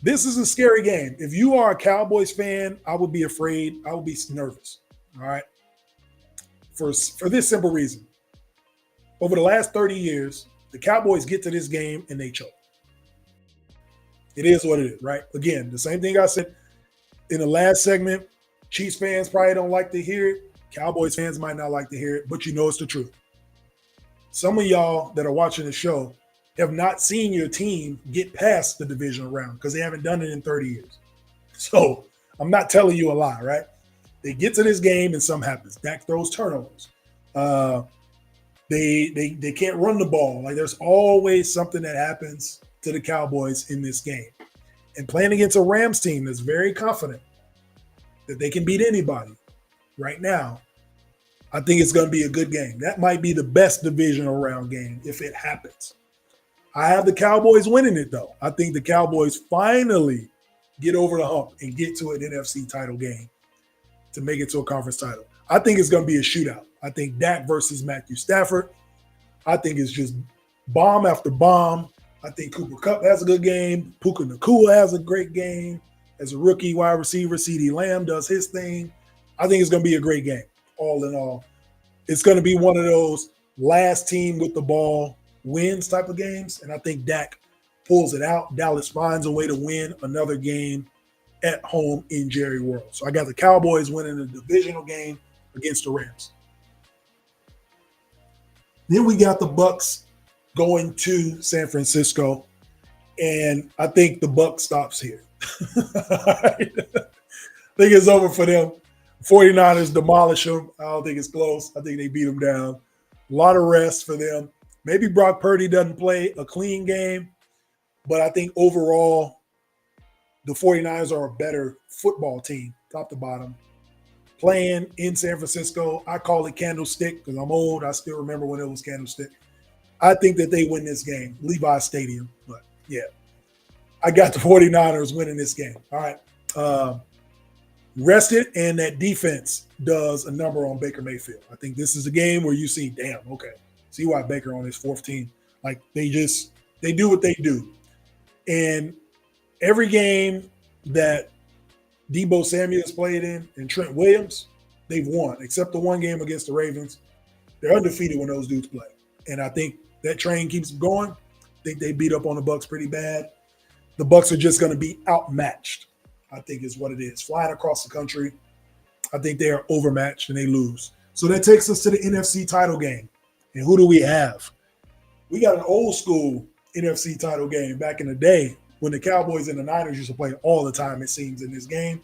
S1: This is a scary game. If you are a Cowboys fan, I would be afraid. I would be nervous. All right. For this simple reason. Over the last 30 years, the Cowboys get to this game and they choke. It is what it is, right? Again, the same thing I said in the last segment. Chiefs fans probably don't like to hear it. Cowboys fans might not like to hear it, but you know it's the truth. Some of y'all that are watching the show have not seen your team get past the divisional round because they haven't done it in 30 years. So I'm not telling you a lie, right? They get to this game and something happens. Dak throws turnovers. They can't run the ball. Like, there's always something that happens to the Cowboys in this game. And playing against a Rams team that's very confident that they can beat anybody right now, I think it's going to be a good game. That might be the best divisional round game if it happens. I have the Cowboys winning it, though. I think the Cowboys finally get over the hump and get to an NFC title game to make it to a conference title. I think it's going to be a shootout. I think Dak versus Matthew Stafford. I think it's just bomb after bomb. I think Cooper Kupp has a good game. Puka Nacua has a great game. As a rookie wide receiver, CeeDee Lamb does his thing. I think it's going to be a great game, all in all. It's going to be one of those last team with the ball wins type of games, and I think Dak pulls it out. Dallas finds a way to win another game at home in Jerry World. So I got the Cowboys winning the divisional game against the Rams. Then we got the Bucs going to San Francisco, and I think the Bucs stops here. I think it's over for them. 49ers demolish them. I don't think it's close. I think they beat them down. A lot of rest for them. Maybe Brock Purdy doesn't play a clean game, but I think overall the 49ers are a better football team, top to bottom. Playing in San Francisco, I call it Candlestick because I'm old. I still remember when it was Candlestick. I think that they win this game, Levi Stadium. But, yeah, I got the 49ers winning this game. All right. Rested, and that defense does a number on Baker Mayfield. I think this is a game where you see, damn, okay, see why Baker on his fourth team. Like, they do what they do. And every game that Deebo Samuel's played in and Trent Williams, they've won, except the one game against the Ravens. They're undefeated when those dudes play. And I think that train keeps going. I think they beat up on the Bucs pretty bad. The Bucs are just going to be outmatched, I think is what it is. Flying across the country, I think they are overmatched and they lose. So that takes us to the NFC title game. And who do we have? We got an old school NFC title game back in the day when the Cowboys and the Niners used to play all the time, it seems, in this game.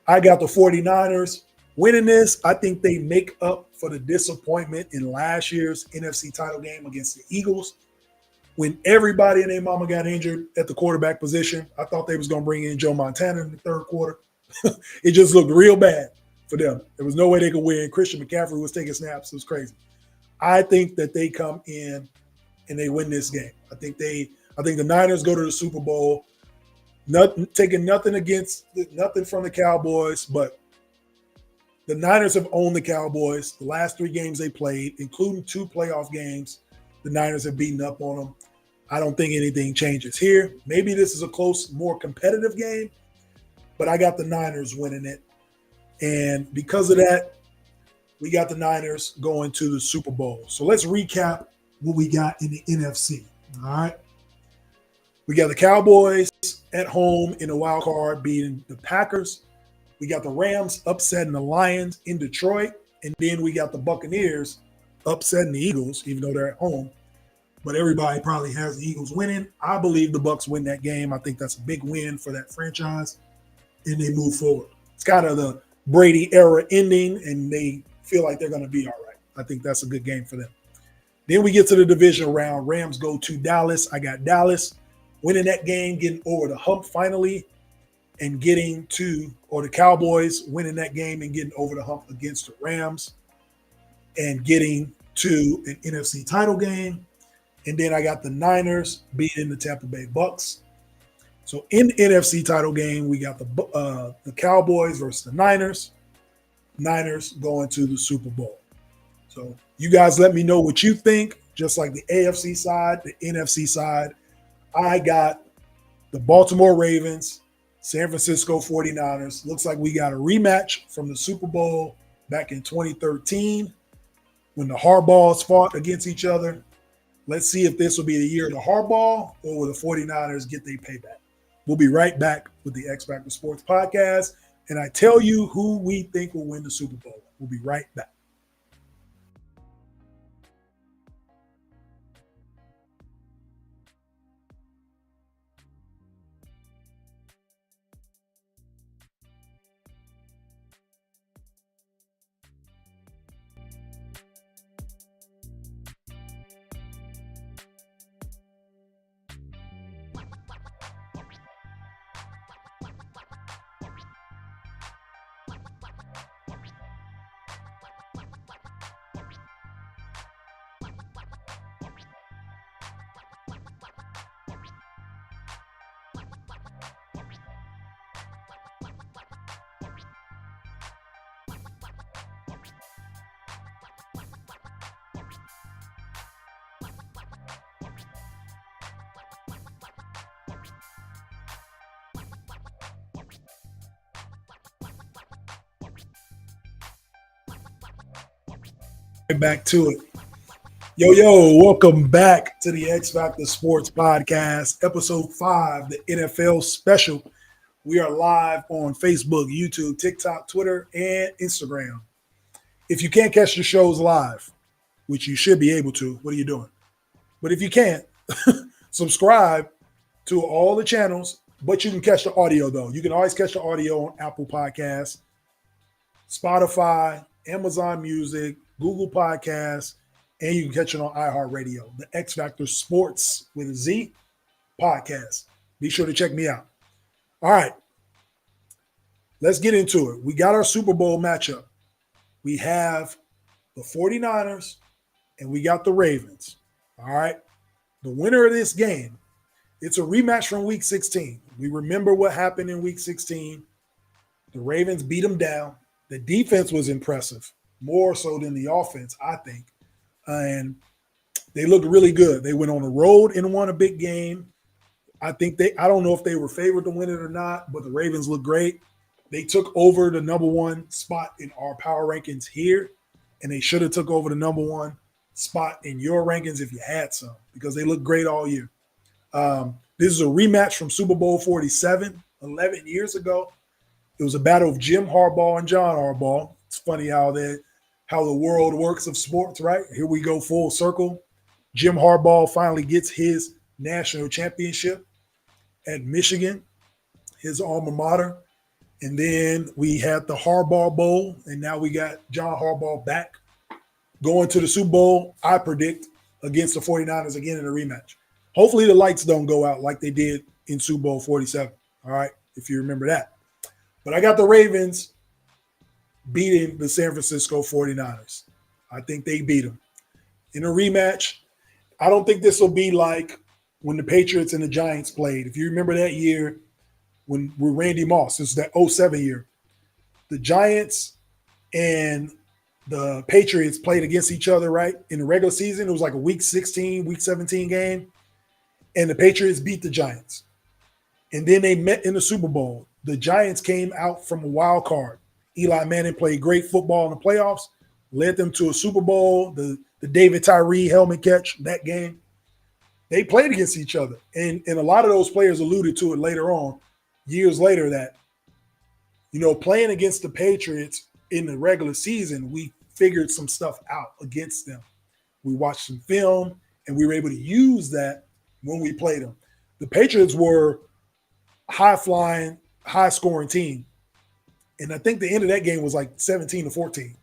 S1: I got the 49ers winning this. I think they make up for the disappointment in last year's NFC title game against the Eagles. When everybody and their mama got injured at the quarterback position, I thought they was going to bring in Joe Montana in the third quarter. It just looked real bad for them. There was no way they could win. Christian McCaffrey was taking snaps. It was crazy. I think that they come in and they win this game. I think the Niners go to the Super Bowl, taking nothing from the Cowboys, but the Niners have owned the Cowboys the last 3 games they played, including 2 playoff games. The Niners have beaten up on them. I don't think anything changes here. Maybe this is a close, more competitive game, but I got the Niners winning it. And because of that, we got the Niners going to the Super Bowl. So let's recap what we got in the NFC. All right. We got the Cowboys at home in the wild card beating the Packers. We got the Rams upsetting the Lions in Detroit. And then we got the Buccaneers upsetting the Eagles, even though they're at home. But everybody probably has the Eagles winning. I believe the Bucs win that game. I think that's a big win for that franchise. And they move forward. It's kind of the Brady era ending, and they feel like they're going to be all right. I think that's a good game for them. Then we get to the divisional round. Rams go to Dallas. I got Dallas winning that game, getting over the hump finally, and getting to, or the Cowboys winning that game and getting over the hump against the Rams and getting to an NFC title game. And then I got the Niners beating the Tampa Bay Bucks. So in the NFC title game, we got the Cowboys versus the Niners. Niners going to the Super Bowl. So you guys let me know what you think. Just like the AFC side, the NFC side, I got the Baltimore Ravens, San Francisco 49ers. Looks like we got a rematch from the Super Bowl back in 2013 when the Harbaughs fought against each other. Let's see if this will be the year of the Harbaugh or will the 49ers get their payback. We'll be right back with the X Factor Sports Podcast, and I tell you who we think will win the Super Bowl. We'll be right back. Back to it. Yo, welcome back to the X Factor Sports Podcast, episode 5, the NFL special. We are live on Facebook, YouTube, TikTok, Twitter, and Instagram. If you can't catch the shows live, which you should be able to, what are you doing? But if you can't, subscribe to all the channels, but you can catch the audio, though. You can always catch the audio on Apple Podcasts, Spotify, Amazon Music, Google Podcasts, and you can catch it on iHeartRadio, the X Factor Sports with a Z podcast. Be sure to check me out. All right, let's get into it. We got our Super Bowl matchup. We have the 49ers and we got the Ravens. All right, the winner of this game, it's a rematch from Week 16. We remember what happened in Week 16. The Ravens beat them down. The defense was impressive, more so than the offense, I think. And they looked really good. They went on the road and won a big game. I don't know if they were favored to win it or not, but the Ravens looked great. They took over the number 1 spot in our power rankings here, and they should have took over the number 1 spot in your rankings if you had some, because they looked great all year. This is a rematch from Super Bowl 47, 11 years ago. It was a battle of Jim Harbaugh and John Harbaugh. It's funny how the world works of sports, right? Here we go full circle. Jim Harbaugh finally gets his national championship at Michigan, his alma mater. And then we had the Harbaugh Bowl, and now we got John Harbaugh back going to the Super Bowl, I predict, against the 49ers again in a rematch. Hopefully the lights don't go out like they did in Super Bowl 47, all right, if you remember that. But I got the Ravens beating the San Francisco 49ers. I think they beat them. In a rematch, I don't think this will be like when the Patriots and the Giants played. If you remember that year with Randy Moss, this is that 07 year. The Giants and the Patriots played against each other, right? In the regular season, it was like a week 16, week 17 game, and the Patriots beat the Giants. And then they met in the Super Bowl. The Giants came out from a wild card. Eli Manning played great football in the playoffs, led them to a Super Bowl, the David Tyree helmet catch, that game. They played against each other. And a lot of those players alluded to it later on, years later, that, playing against the Patriots in the regular season, we figured some stuff out against them. We watched some film, and we were able to use that when we played them. The Patriots were high-flying, high-scoring team. And I think the end of that game was like 17-14,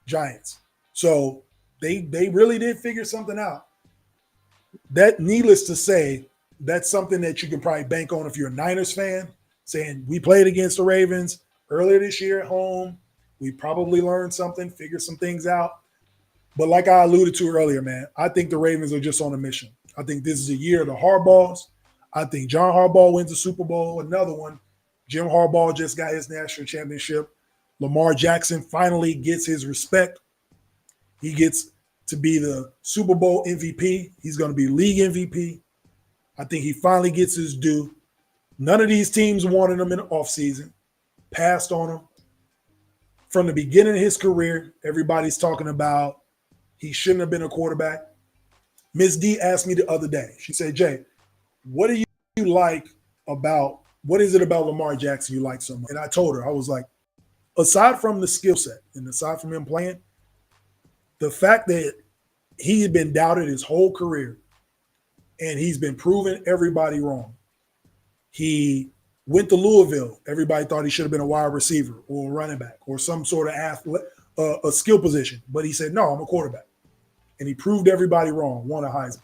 S1: Giants. So they really did figure something out. That, needless to say, that's something that you can probably bank on if you're a Niners fan, saying we played against the Ravens earlier this year at home. We probably learned something, figured some things out. But like I alluded to earlier, man, I think the Ravens are just on a mission. I think this is a year of the Harbaughs. I think John Harbaugh wins the Super Bowl, another one. Jim Harbaugh just got his national championship. Lamar Jackson finally gets his respect. He gets to be the Super Bowl MVP. He's going to be league MVP. I think he finally gets his due. None of these teams wanted him in the offseason, passed on him. From the beginning of his career, everybody's talking about he shouldn't have been a quarterback. Ms. D asked me the other day, she said, Jay, what do you like about, what is it about Lamar Jackson you like so much? And I told her, I was like, aside from the skill set and aside from him playing, the fact that he had been doubted his whole career and he's been proving everybody wrong. He went to Louisville. Everybody thought he should have been a wide receiver or a running back or some sort of athlete, a skill position. But he said, no, I'm a quarterback. And he proved everybody wrong, won a Heisman.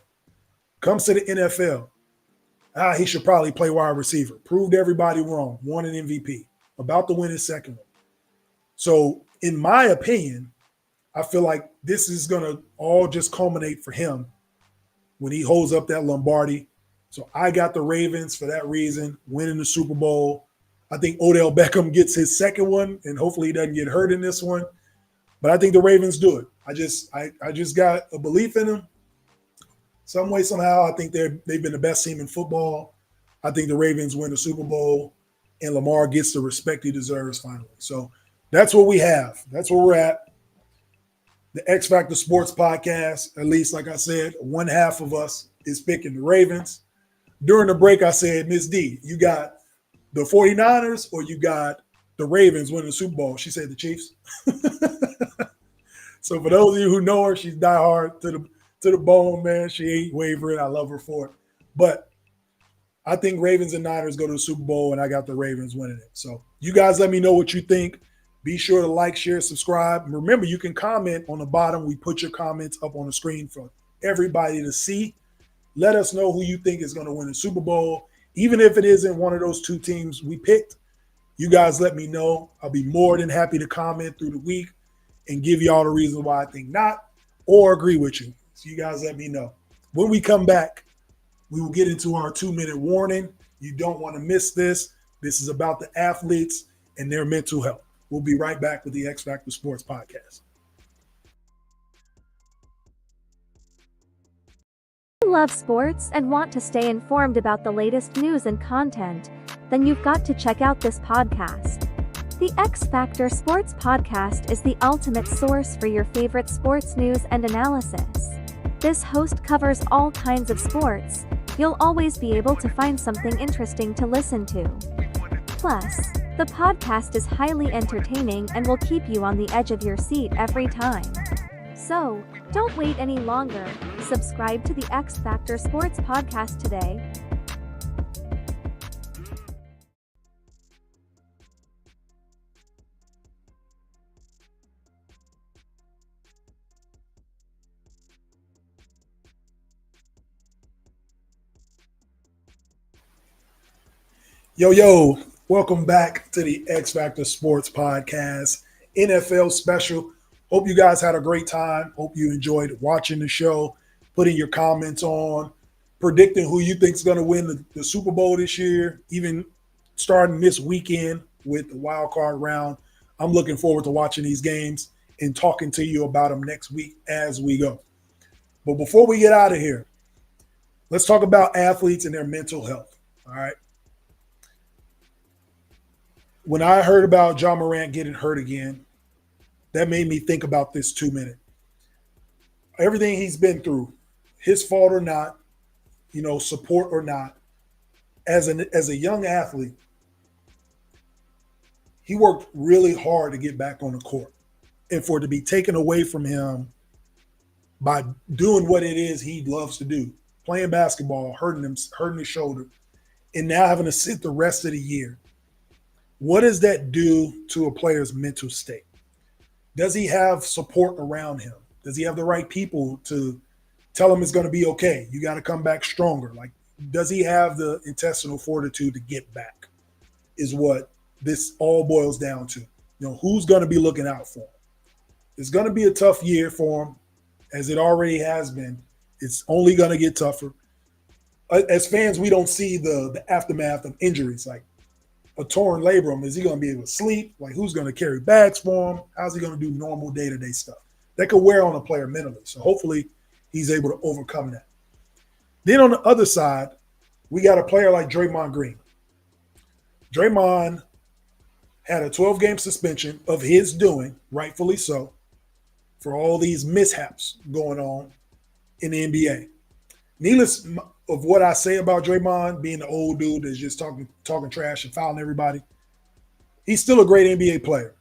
S1: Comes to the NFL. He should probably play wide receiver. Proved everybody wrong, won an MVP. About to win his second one. So in my opinion, I feel like this is going to all just culminate for him when he holds up that Lombardi. So I got the Ravens for that reason, winning the Super Bowl. I think Odell Beckham gets his second one, and hopefully he doesn't get hurt in this one. But I think the Ravens do it. I just got a belief in them. Some way, somehow, I think they've been the best team in football. I think the Ravens win the Super Bowl, and Lamar gets the respect he deserves finally. So that's what we have. That's where we're at. The X Factor Sports Podcast, at least, like I said, one half of us is picking the Ravens. During the break, I said, Ms. D, you got the 49ers or you got the Ravens winning the Super Bowl? She said the Chiefs. So for those of you who know her, she's diehard to the bone, man. She ain't wavering. I love her for it. But I think Ravens and Niners go to the Super Bowl, and I got the Ravens winning it. So you guys let me know what you think. Be sure to like, share, subscribe. And remember, you can comment on the bottom. We put your comments up on the screen for everybody to see. Let us know who you think is going to win the Super Bowl. Even if it isn't one of those two teams we picked, you guys let me know. I'll be more than happy to comment through the week and give y'all the reason why I think not or agree with you. So you guys let me know. When we come back, we will get into our 2-minute warning. You don't want to miss this. This is about the athletes and their mental health. We'll be right back with the X Factor Sports Podcast.
S2: If you love sports and want to stay informed about the latest news and content, then you've got to check out this podcast. The X Factor Sports Podcast is the ultimate source for your favorite sports news and analysis. This host covers all kinds of sports. You'll always be able to find something interesting to listen to. Plus, the podcast is highly entertaining and will keep you on the edge of your seat every time. So, don't wait any longer. Subscribe to the X Factor Sports Podcast today.
S1: Yo, welcome back to the X Factor Sports Podcast, NFL special. Hope you guys had a great time. Hope you enjoyed watching the show, putting your comments on, predicting who you think is going to win the Super Bowl this year, even starting this weekend with the wild card round. I'm looking forward to watching these games and talking to you about them next week as we go. But before we get out of here, let's talk about athletes and their mental health. All right. When I heard about Ja Morant getting hurt again, that made me think about this 2 minutes. Everything he's been through, his fault or not, support or not, as a young athlete, he worked really hard to get back on the court. And for it to be taken away from him by doing what it is he loves to do, playing basketball, hurting his shoulder, and now having to sit the rest of the year. What does that do to a player's mental state? Does he have support around him? Does he have the right people to tell him it's going to be okay? You got to come back stronger. Like, does he have the intestinal fortitude to get back? Is what this all boils down to. Who's going to be looking out for him? It's going to be a tough year for him, as it already has been. It's only going to get tougher. As fans, we don't see the aftermath of injuries, like a torn labrum. Is he going to be able to sleep? Like, who's going to carry bags for him? How's he going to do normal day-to-day stuff? That could wear on a player mentally. So hopefully he's able to overcome that. Then on the other side, we got a player like Draymond Green. Draymond had a 12-game suspension of his doing, rightfully so, for all these mishaps going on in the NBA. Needless of what I say about Draymond being the old dude that's just talking trash and fouling everybody, he's still a great NBA player.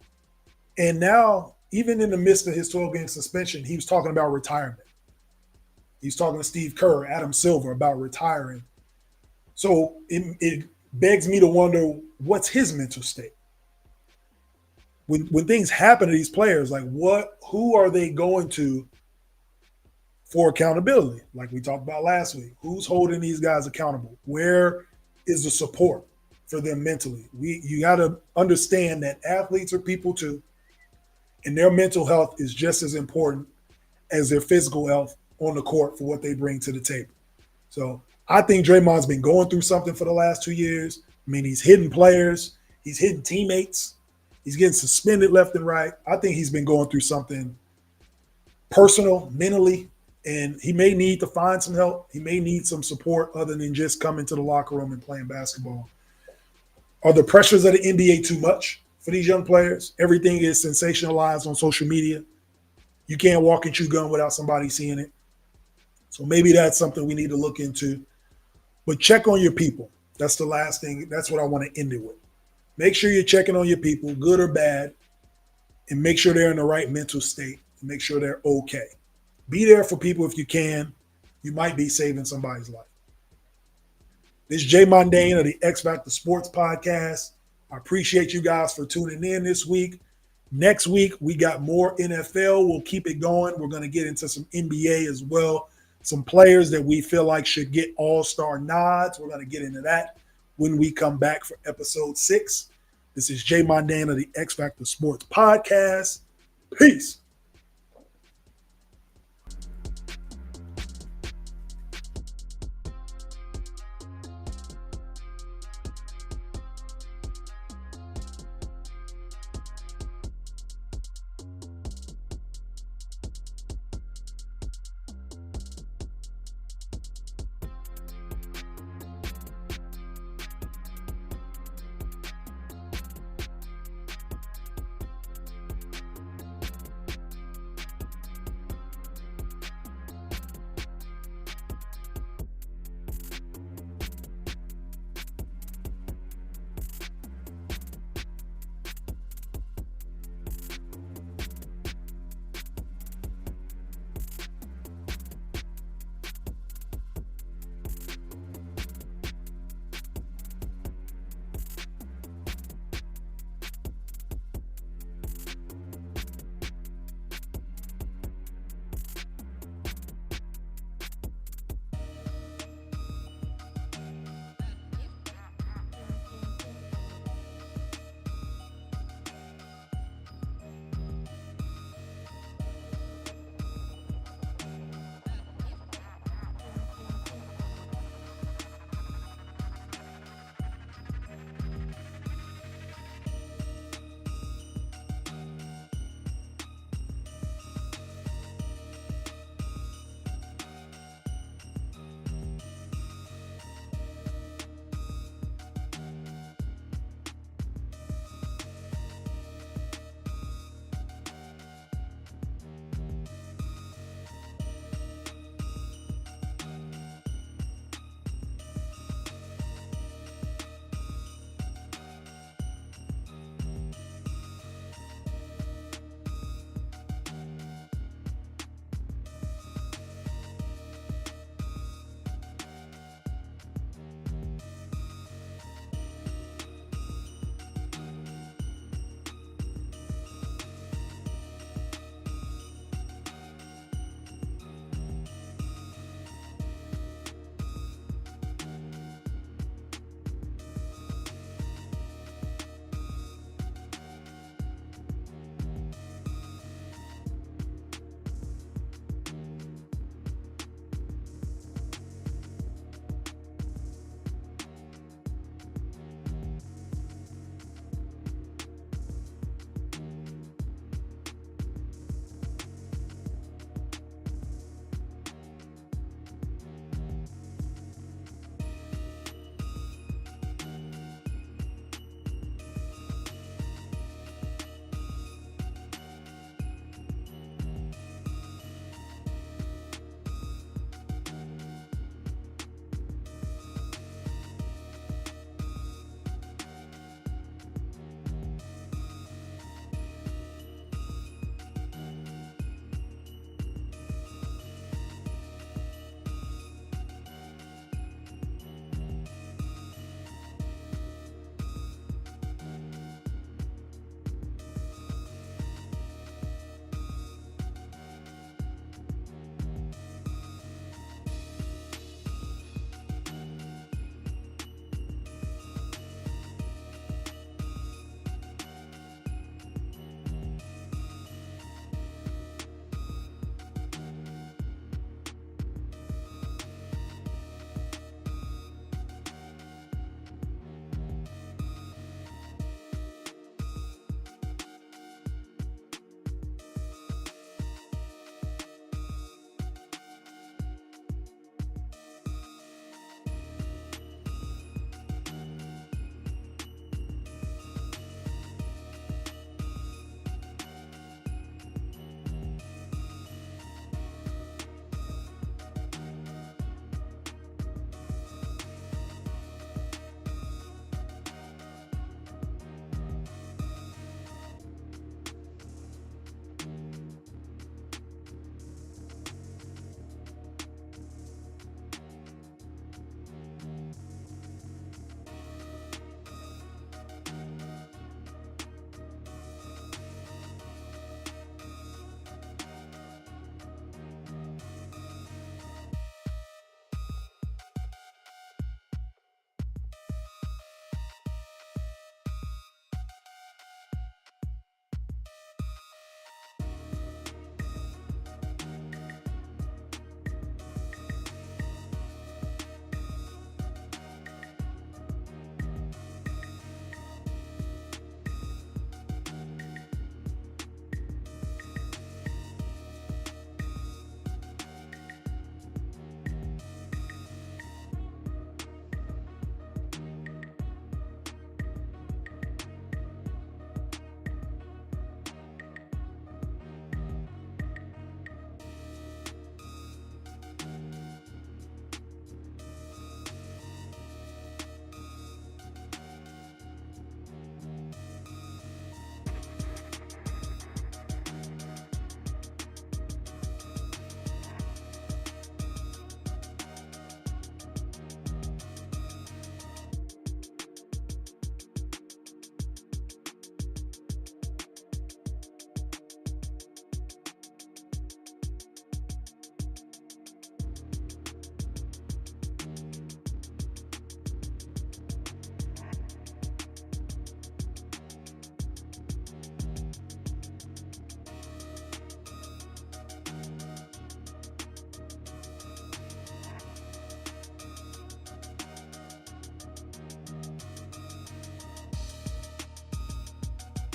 S1: And now, even in the midst of his 12-game suspension, he was talking about retirement. He's talking to Steve Kerr, Adam Silver about retiring. So it begs me to wonder, what's his mental state? When things happen to these players, like who are they going to for accountability? Like we talked about last week, who's holding these guys accountable? Where is the support for them mentally? You got to understand that athletes are people too, and their mental health is just as important as their physical health on the court for what they bring to the table. So I think Draymond's been going through something for the last 2 years. I mean, he's hitting players, he's hitting teammates, he's getting suspended left and right. I think he's been going through something personal, mentally, and he may need to find some help. He may need some support other than just coming to the locker room and playing basketball. Are the pressures of the NBA too much for these young players? Everything is sensationalized on social media. You can't walk and chew gum without somebody seeing it. So maybe that's something we need to look into. But check on your people. That's the last thing. That's what I want to end it with. Make sure you're checking on your people, good or bad, and make sure they're in the right mental state. And make sure they're okay. Be there for people if you can. You might be saving somebody's life. This is Jay Mondane of the X Factor Sports Podcast. I appreciate you guys for tuning in this week. Next week, we got more NFL. We'll keep it going. We're going to get into some NBA as well. Some players that we feel like should get all-star nods. We're going to get into that when we come back for episode 6. This is Jay Mondane of the X Factor Sports Podcast. Peace.